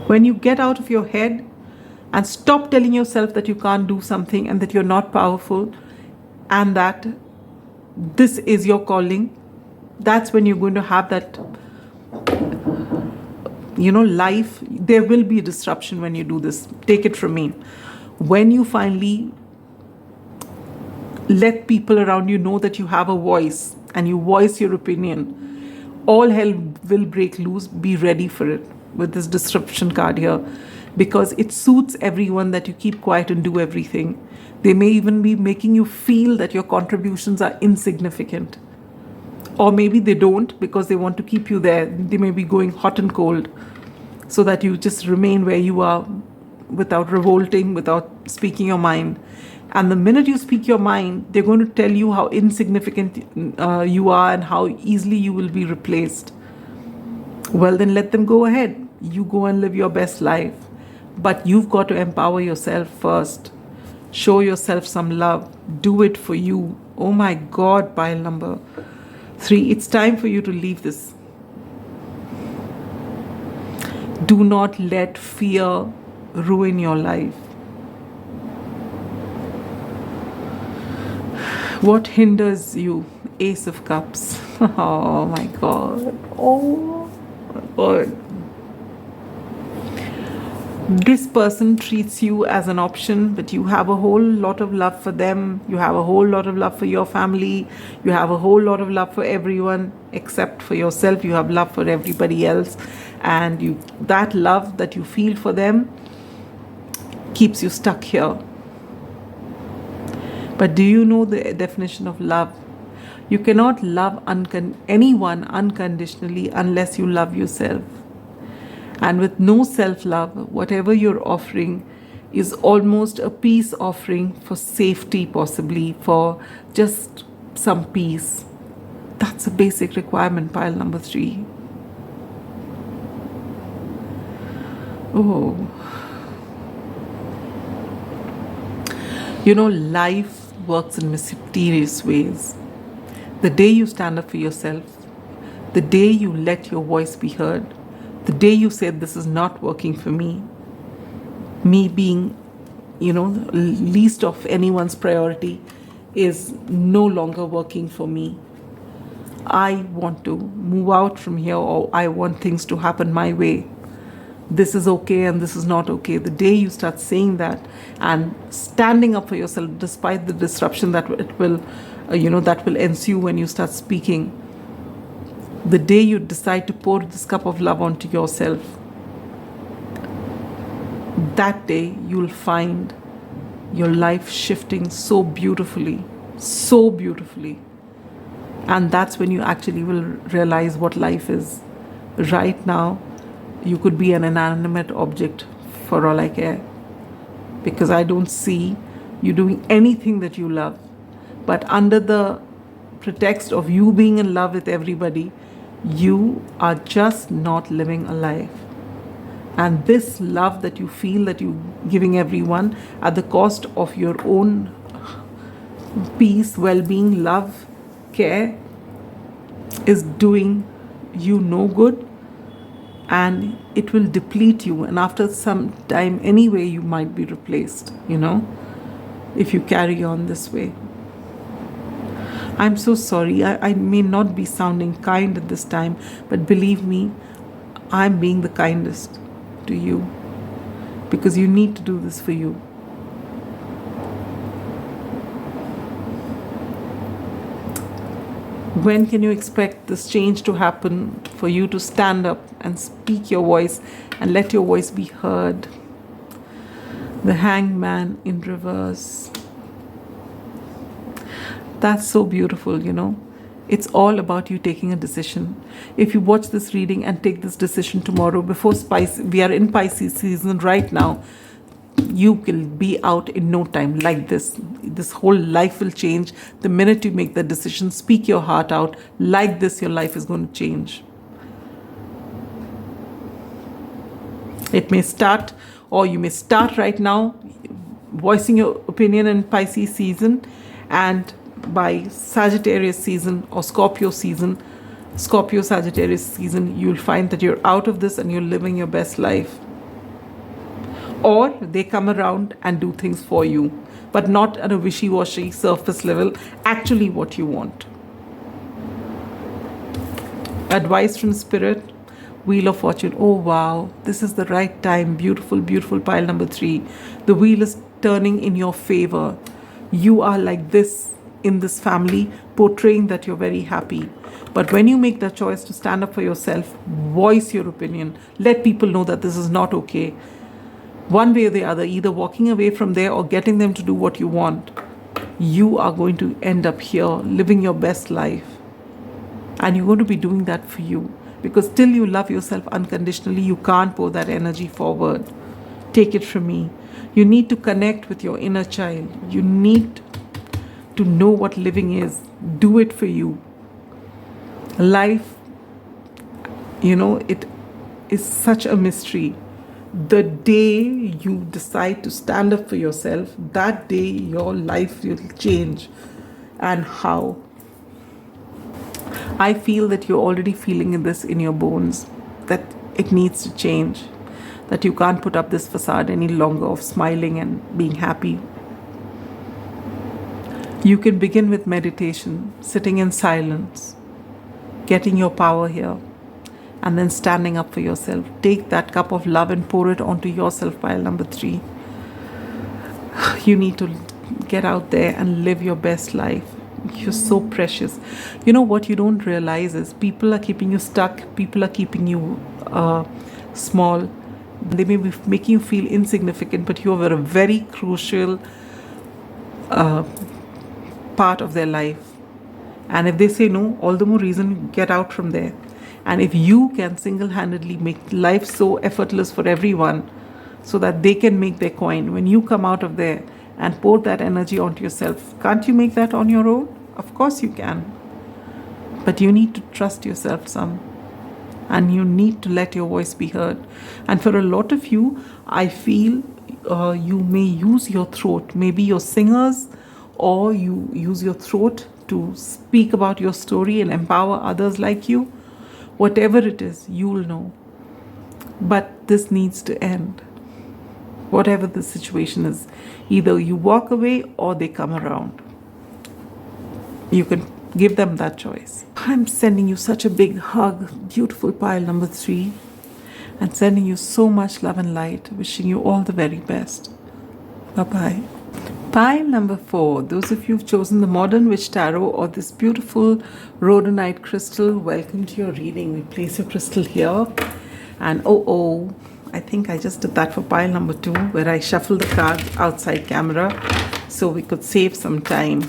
When you get out of your head and stop telling yourself that you can't do something and that you're not powerful and that this is your calling, that's when you're going to have that, life. There will be a disruption when you do this. Take it from me. When you finally let people around you know that you have a voice and you voice your opinion, all hell will break loose. Be ready for it with this disruption card here, because it suits everyone that you keep quiet and do everything. They may even be making you feel that your contributions are insignificant. Or maybe they don't, because they want to keep you there. They may be going hot and cold so that you just remain where you are without revolting, without speaking your mind. And the minute you speak your mind, they're going to tell you how insignificant you are and how easily you will be replaced. Well, then let them go ahead. You go and live your best life. But you've got to empower yourself first. Show yourself some love. Do it for you. Oh my God, pile number 3. It's time for you to leave this. Do not let fear ruin your life. What hinders you? Ace of Cups. Oh my God. Oh my God. This person treats you as an option, but you have a whole lot of love for them. You have a whole lot of love for your family. You have a whole lot of love for everyone except for yourself. You have love for everybody else. And that love that you feel for them keeps you stuck here. But do you know the definition of love? You cannot love anyone unconditionally unless you love yourself. And with no self-love, whatever you're offering is almost a peace offering for safety, possibly for just some peace. That's a basic requirement, pile number 3. Oh. You know, life works in mysterious ways. The day you stand up for yourself, the day you let your voice be heard, the day you said this is not working for me being, least of anyone's priority is no longer working for me. I want to move out from here, or I want things to happen my way. This is okay and this is not okay. The day you start saying that and standing up for yourself despite the disruption that it will, that will ensue when you start speaking, the day you decide to pour this cup of love onto yourself, that day you'll find your life shifting so beautifully, so beautifully. And that's when you actually will realize what life is. Right now, you could be an inanimate object for all I care, because I don't see you doing anything that you love. But under the pretext of you being in love with everybody, you are just not living a life. And this love that you feel that you're giving everyone at the cost of your own peace, well-being, love, care, is doing you no good, and it will deplete you. And after some time anyway, you might be replaced, if you carry on this way. I'm so sorry. I may not be sounding kind at this time, but believe me, I'm being the kindest to you, because you need to do this for you. When can you expect this change to happen, for you to stand up and speak your voice and let your voice be heard? The Hangman in reverse. That's so beautiful, It's all about you taking a decision. If you watch this reading and take this decision tomorrow, before we are in Pisces season right now, you will be out in no time like this. This whole life will change the minute you make the decision. Speak your heart out. Like this, your life is going to change. It may start, or you may start right now voicing your opinion in Pisces season, and by Sagittarius season or Scorpio Sagittarius season, you'll find that you're out of this and you're living your best life. Or they come around and do things for you, but not at a wishy-washy surface level, actually what you want. Advice from Spirit, Wheel of Fortune. Oh wow, this is the right time. Beautiful, beautiful pile number 3. The wheel is turning in your favor. You are like this in this family, portraying that you're very happy. But when you make the choice to stand up for yourself, voice your opinion, let people know that this is not okay. One way or the other, either walking away from there or getting them to do what you want, you are going to end up here living your best life. And you're going to be doing that for you. Because till you love yourself unconditionally, you can't pour that energy forward. Take it from me. You need to connect with your inner child. You need to know what living is. Do it for you. Life, it is such a mystery. The day you decide to stand up for yourself, that day your life will change. And how? I feel that you're already feeling this in your bones, that it needs to change, that you can't put up this facade any longer of smiling and being happy. You can begin with meditation, sitting in silence, getting your power here, and then standing up for yourself. Take that cup of love and pour it onto yourself, pile number 3. You need to get out there and live your best life. You're so precious. You know what you don't realize is people are keeping you stuck. People are keeping you small. They may be making you feel insignificant, but you are a very crucial part of their life. And if they say no, all the more reason get out from there. And if you can single-handedly make life so effortless for everyone so that they can make their coin, when you come out of there and pour that energy onto yourself, can't you make that on your own? Of course you can. But you need to trust yourself some. And you need to let your voice be heard. And for a lot of you, I feel you may use your throat. Maybe you're singers, or you use your throat to speak about your story and empower others like you. Whatever it is, you'll know. But this needs to end. Whatever the situation is, either you walk away or they come around. You can give them that choice. I'm sending you such a big hug, beautiful pile number 3, and sending you so much love and light, wishing you all the very best. Bye-bye. Pile number 4, those of you who've chosen the Modern Witch Tarot or this beautiful rhodonite crystal, welcome to your reading. We place your crystal here. And I think I just did that for pile number 2, where I shuffled the cards outside camera so we could save some time.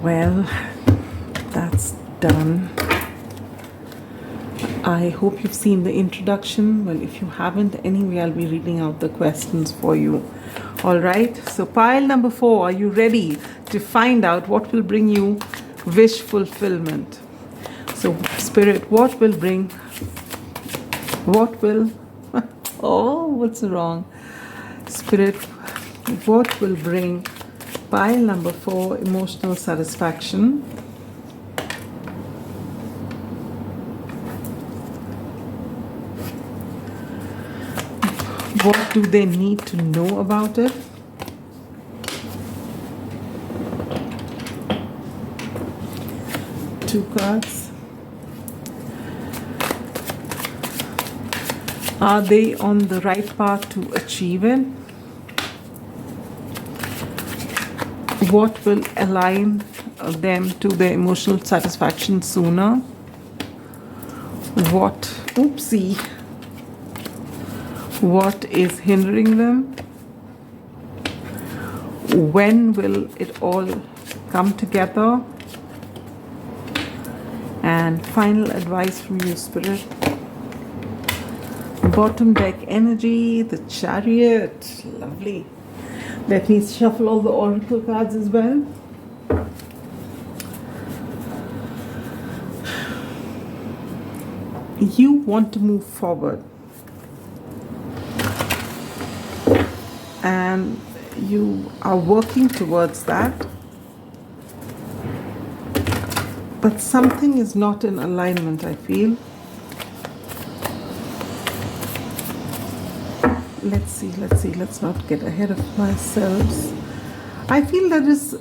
Well, that's done. I hope you've seen the introduction. Well, if you haven't, anyway, I'll be reading out the questions for you. All right, so pile number 4, are you ready to find out what will bring you wish fulfillment? So, Spirit, what will what's wrong? Spirit, what will bring pile number 4 emotional satisfaction? What do they need to know about it? Two cards. Are they on the right path to achieve it? What will align them to their emotional satisfaction sooner? What is hindering them? When will it all come together? And final advice from you, Spirit. Bottom deck energy, the Chariot. Lovely. Let me shuffle all the oracle cards as well. You want to move forward. And you are working towards that. But something is not in alignment, I feel. Let's see. Let's not get ahead of ourselves. I feel that is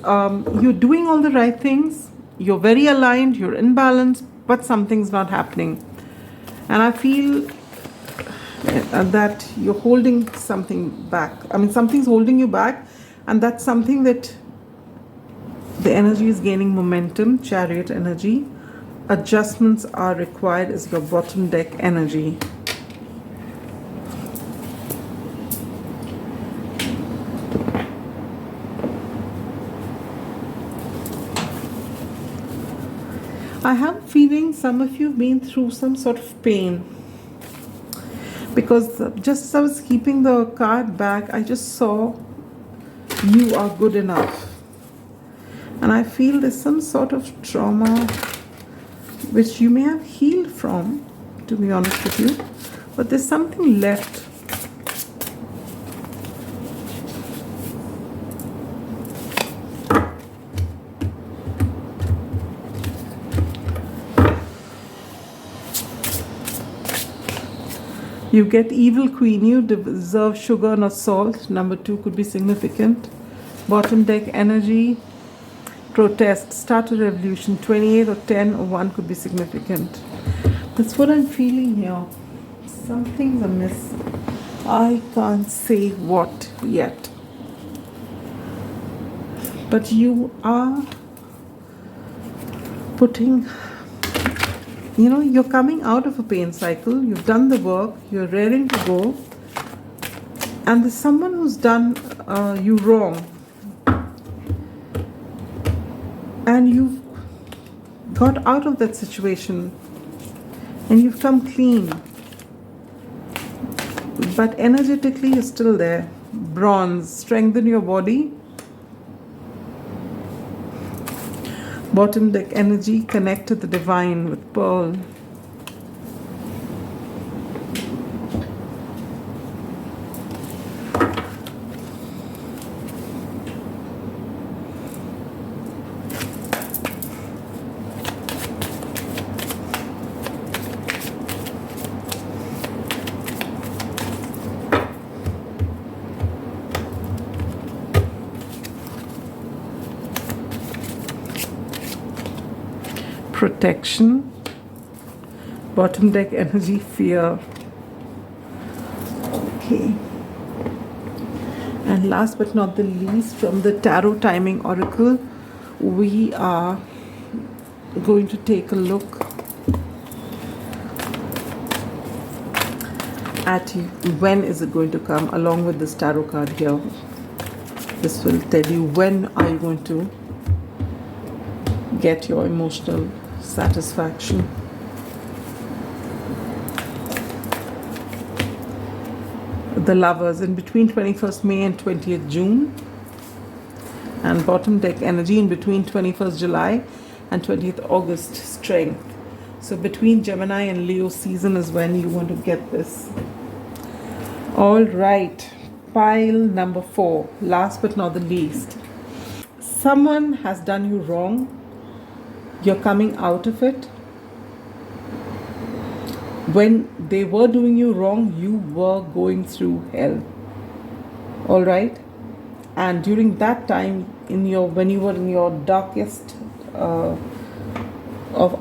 you're doing all the right things. You're very aligned. You're in balance, but something's not happening. And I feel that you're holding something back. I mean, something's holding you back, and that's something that the energy is gaining momentum. Chariot energy. Adjustments are required as your bottom deck energy. I have a feeling some of you have been through some sort of pain. Because just as I was keeping the card back, I just saw you are good enough. And I feel there's some sort of trauma which you may have healed from, to be honest with you. But there's something left. You get evil queen, you deserve sugar, not salt. Number 2 could be significant. Bottom deck energy, protest, start a revolution. 28 or 10 or 1 could be significant. That's what I'm feeling here. Something's amiss. I can't say what yet. But you are putting, you're coming out of a pain cycle. You've done the work. You're raring to go. And there's someone who's done you wrong. And you've got out of that situation. And you've come clean. But energetically, you're still there. Bronze, strengthen your body. Bottom deck energy, connect to the divine with pearl. Protection, bottom deck energy, fear. Okay. And last but not the least, from the Tarot Timing Oracle, we are going to take a look at when is it going to come, along with this tarot card here. This will tell you when are you going to get your emotional satisfaction. The Lovers, in between 21st May and 20th June. And bottom deck energy, in between 21st July and 20th August, Strength. So between Gemini and Leo season is when you want to get this. All right, pile number 4, last but not the least. Someone has done you wrong. You're coming out of it. When they were doing you wrong, you were going through hell. All right? And during that time, when you were in your darkest of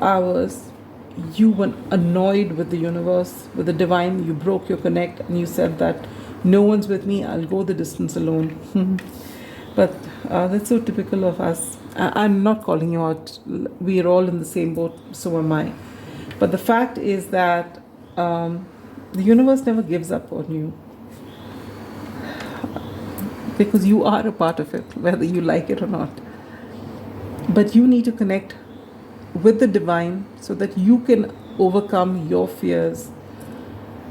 hours, you were annoyed with the universe, with the divine. You broke your connect and you said that no one's with me, I'll go the distance alone. But that's so typical of us. I'm not calling you out. We are all in the same boat, so am I. But the fact is that the universe never gives up on you. Because you are a part of it, whether you like it or not. But you need to connect with the divine so that you can overcome your fears.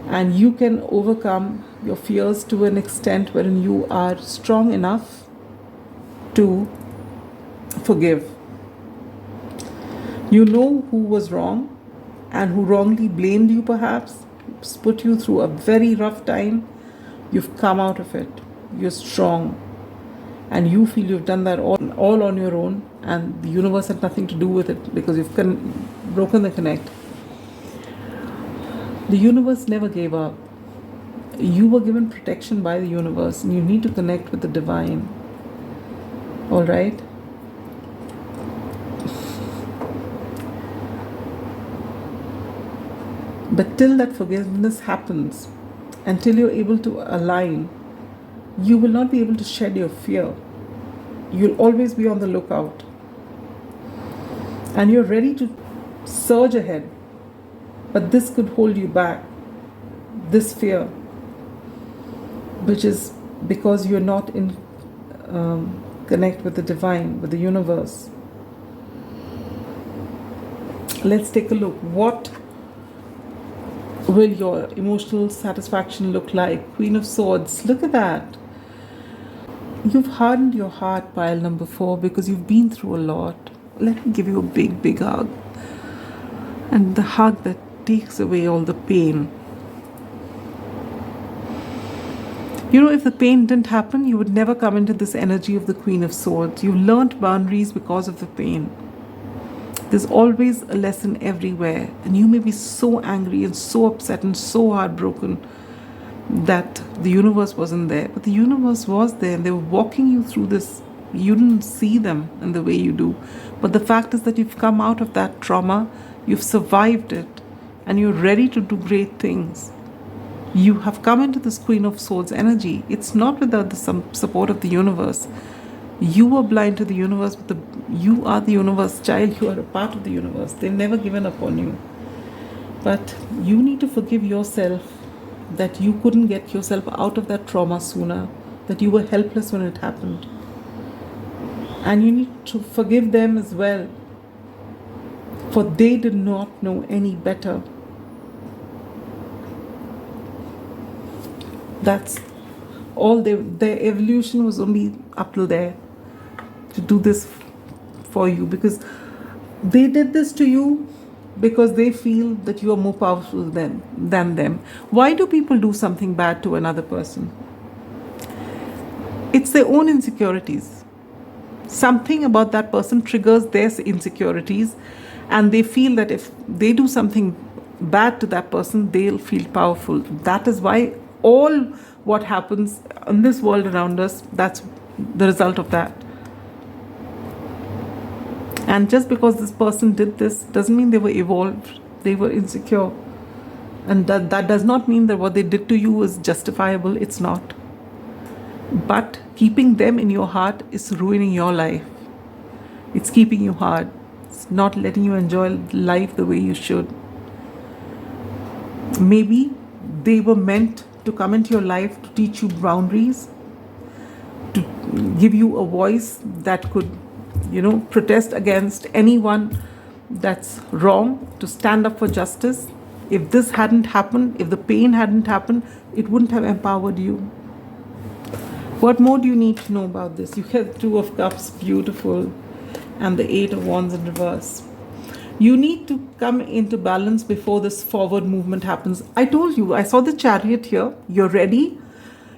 And you can overcome your fears to an extent wherein you are strong enough to forgive. You know who was wrong and who wrongly blamed you, perhaps put you through a very rough time. You've come out of it. You're strong. And you feel you've done that all on your own, and the universe had nothing to do with it because you've broken the connect. The universe never gave up. You were given protection by the universe, and you need to connect with the divine. All right? But till that forgiveness happens, until you're able to align, you will not be able to shed your fear. You'll always be on the lookout. And you're ready to surge ahead. But this could hold you back. This fear. Which is because you're not in connect with the divine, with the universe. Let's take a look. What will your emotional satisfaction look like? Queen of Swords, look at that. You've hardened your heart, pile number 4, because you've been through a lot. Let me give you a big, big hug. And the hug that takes away all the pain. You know, if the pain didn't happen, you would never come into this energy of the Queen of Swords. You learnt boundaries because of the pain. There's always a lesson everywhere. And you may be so angry and so upset and so heartbroken that the universe wasn't there. But the universe was there, and they were walking you through this. You didn't see them in the way you do. But the fact is that you've come out of that trauma, you've survived it, and you're ready to do great things. You have come into this Queen of Swords energy. It's not without the support of the universe. You were blind to the universe, but you are the universe child. You are a part of the universe. They've never given up on you. But you need to forgive yourself that you couldn't get yourself out of that trauma sooner, that you were helpless when it happened. And you need to forgive them as well, for they did not know any better. That's all. Their evolution was only up till there, to do this for you, because they did this to you because they feel that you are more powerful than them. Why do people do something bad to another person? It's their own insecurities. Something about that person triggers their insecurities, and they feel that if they do something bad to that person, they'll feel powerful. That is why all what happens in this world around us, that's the result of that. And just because this person did this doesn't mean they were evolved. They were insecure. And that does not mean that what they did to you is justifiable. It's not. But keeping them in your heart is ruining your life. It's keeping you hard. It's not letting you enjoy life the way you should. Maybe they were meant to come into your life to teach you boundaries, to give you a voice that could, protest against anyone that's wrong, to stand up for justice. If this hadn't happened, if the pain hadn't happened, it wouldn't have empowered you. What more do you need to know about this? You have 2 of Cups, beautiful, and the 8 of Wands in reverse. You need to come into balance before this forward movement happens. I told you, I saw the Chariot here. You're ready.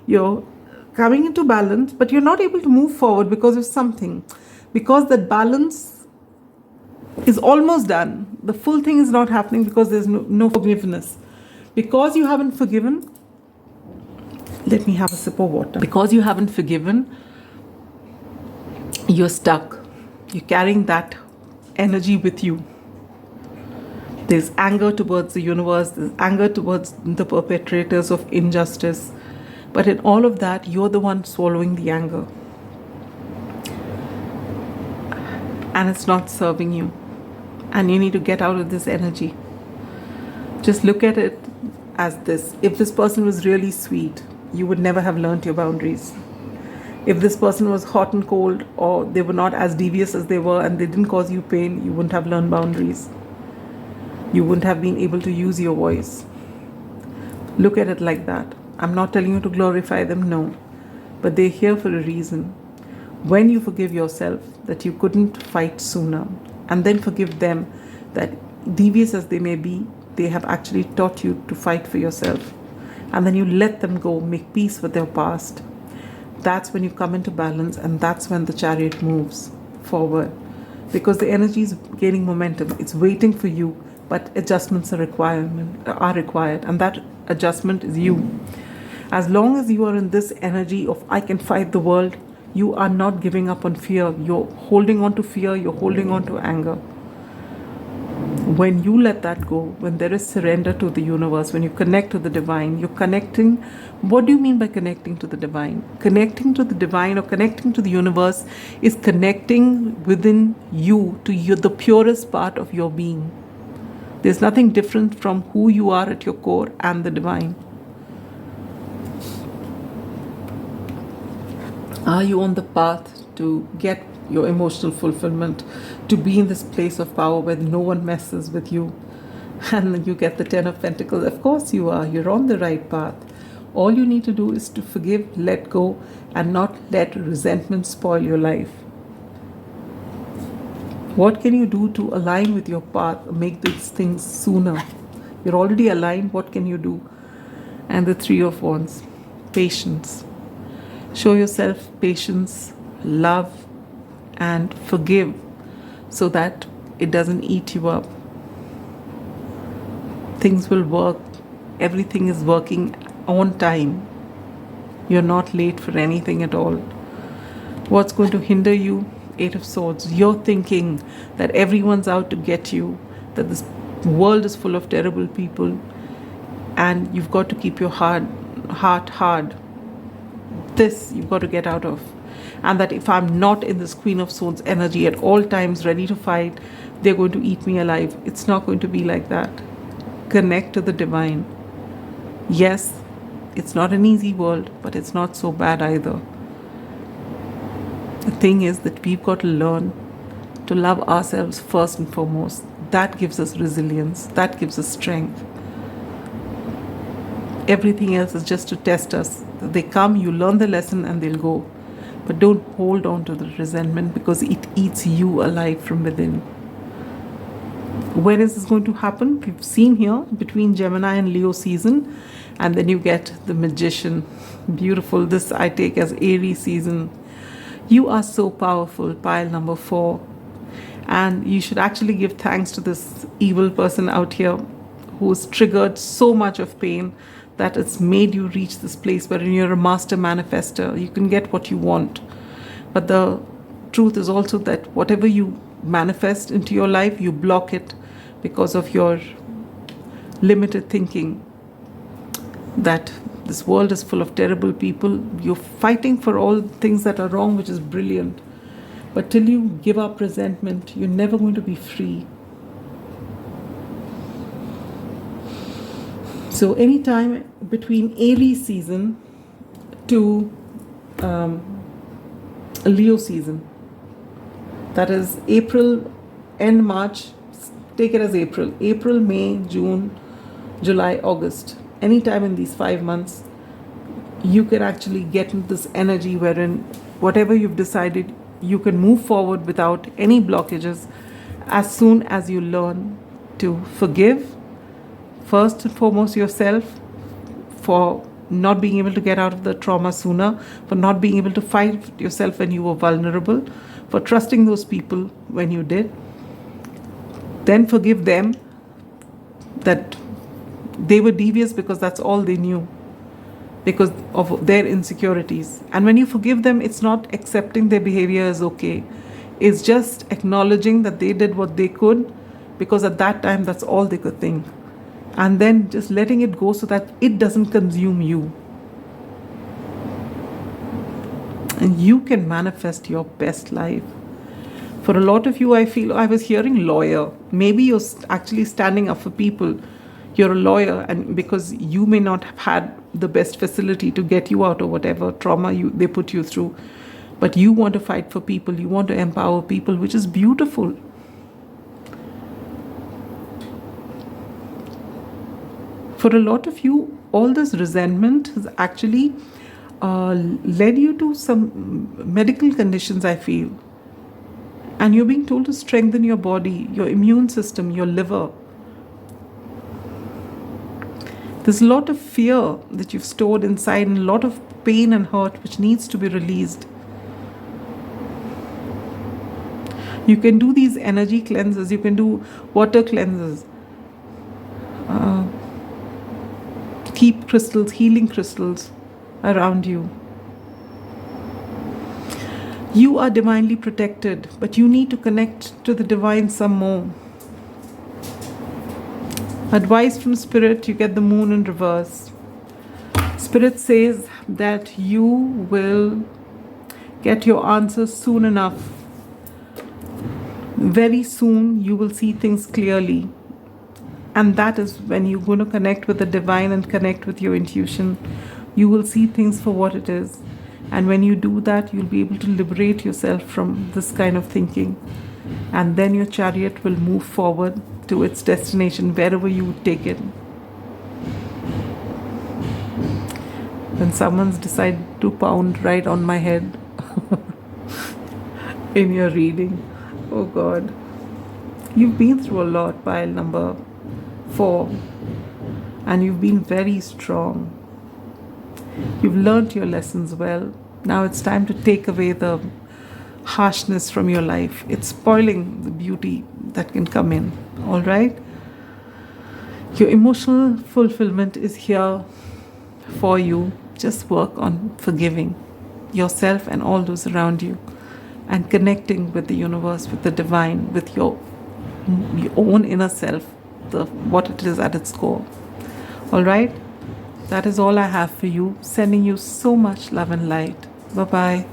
You're coming into balance, but you're not able to move forward because of something. Because that balance is almost done. The full thing is not happening because there's no forgiveness. Because you haven't forgiven, let me have a sip of water. Because you haven't forgiven, you're stuck. You're carrying that energy with you. There's anger towards the universe, there's anger towards the perpetrators of injustice. But in all of that, you're the one swallowing the anger. And it's not serving you. And you need to get out of this energy. Just look at it as this. If this person was really sweet, you would never have learnt your boundaries. If this person was hot and cold, or they were not as devious as they were and they didn't cause you pain, you wouldn't have learned boundaries. You wouldn't have been able to use your voice. Look at it like that. I'm not telling you to glorify them, no. But they're here for a reason. When you forgive yourself that you couldn't fight sooner, and then forgive them that devious as they may be, they have actually taught you to fight for yourself. And then you let them go, make peace with their past. That's when you come into balance, and that's when the Chariot moves forward. Because the energy is gaining momentum. It's waiting for you, but adjustments are required, and that adjustment is you. As long as you are in this energy of I can fight the world, you are not giving up on fear. You're holding on to fear, you're holding on to anger. When you let that go, when there is surrender to the universe, when you connect to the divine, you're connecting. What do you mean by connecting to the divine? Connecting to the divine or connecting to the universe is connecting within you to the purest part of your being. There's nothing different from who you are at your core and the divine. Are you on the path to get your emotional fulfillment, to be in this place of power where no one messes with you, And then you get the Ten of Pentacles. Of course you are. You're on the right path. All you need to do is to forgive, let go, and not let resentment spoil your life. What can you do to align with your path, make these things sooner? You're already aligned. What can you do? And the Three of Wands. Patience. Show yourself patience, love, and forgive so that it doesn't eat you up. Things will work. Everything is working on time. You're not late for anything at all. What's going to hinder you? Eight of Swords. You're thinking that everyone's out to get you, that this world is full of terrible people, and you've got to keep your heart hard. This you've got to get out of. And that if I'm not in this Queen of Swords energy at all times ready to fight, they're going to eat me alive. It's not going to be like that. Connect to the divine. Yes, it's not an easy world, but it's not so bad either. The thing is that we've got to learn to love ourselves first and foremost. That gives us resilience. That gives us strength. Everything else is just to test us. They come, you learn the lesson, and they'll go. But don't hold on to the resentment, because it eats you alive from within. When is this going to happen? We've seen here between Gemini and Leo season, and then you get the Magician. Beautiful. This I take as Aries season. You are so powerful, pile number 4. And you should actually give thanks to this evil person out here who's triggered so much of pain that it's made you reach this place where you're a master manifester. You can get what you want. But the truth is also that whatever you manifest into your life, you block it because of your limited thinking. That this world is full of terrible people. You're fighting for all things that are wrong, which is brilliant. But till you give up resentment, you're never going to be free. So anytime between Aries season to Leo season, that is April, end March, take it as April, May, June, July, August. Anytime in these 5 months, you can actually get into this energy wherein whatever you've decided, you can move forward without any blockages as soon as you learn to forgive, first and foremost yourself, for not being able to get out of the trauma sooner, for not being able to fight yourself when you were vulnerable, for trusting those people when you did. Then forgive them that they were devious because that's all they knew, because of their insecurities. And when you forgive them, it's not accepting their behavior as okay. It's just acknowledging that they did what they could, because at that time that's all they could think. And then just letting it go so that it doesn't consume you. And you can manifest your best life. For a lot of you, I feel, I was hearing lawyer. Maybe you're actually standing up for people. You're a lawyer, and because you may not have had the best facility to get you out of whatever trauma they put you through, but you want to fight for people, you want to empower people, which is beautiful. For a lot of you, all this resentment has actually led you to some medical conditions, I feel. And you're being told to strengthen your body, your immune system, your liver. There's a lot of fear that you've stored inside, and a lot of pain and hurt which needs to be released. You can do these energy cleanses, you can do water cleanses. Keep crystals, healing crystals around you. You are divinely protected, but you need to connect to the divine some more. Advice from Spirit, you get the Moon in reverse. Spirit says that you will get your answers soon enough. Very soon you will see things clearly. And that is when you're going to connect with the divine and connect with your intuition. You will see things for what it is. And when you do that, you'll be able to liberate yourself from this kind of thinking. and then your chariot will move forward to its destination, wherever you take it. When someone's decided to pound right on my head in your reading, oh God, you've been through a lot, pile number 4, and you've been very strong. You've learned your lessons well. Now it's time to take away the harshness from your life. It's spoiling the beauty that can come in. All right? Your emotional fulfillment is here for you. Just work on forgiving yourself and all those around you, and connecting with the universe, with the divine, with your own inner self, what it is at its core. All right? That is all I have for you. Sending you so much love and light. Bye-bye.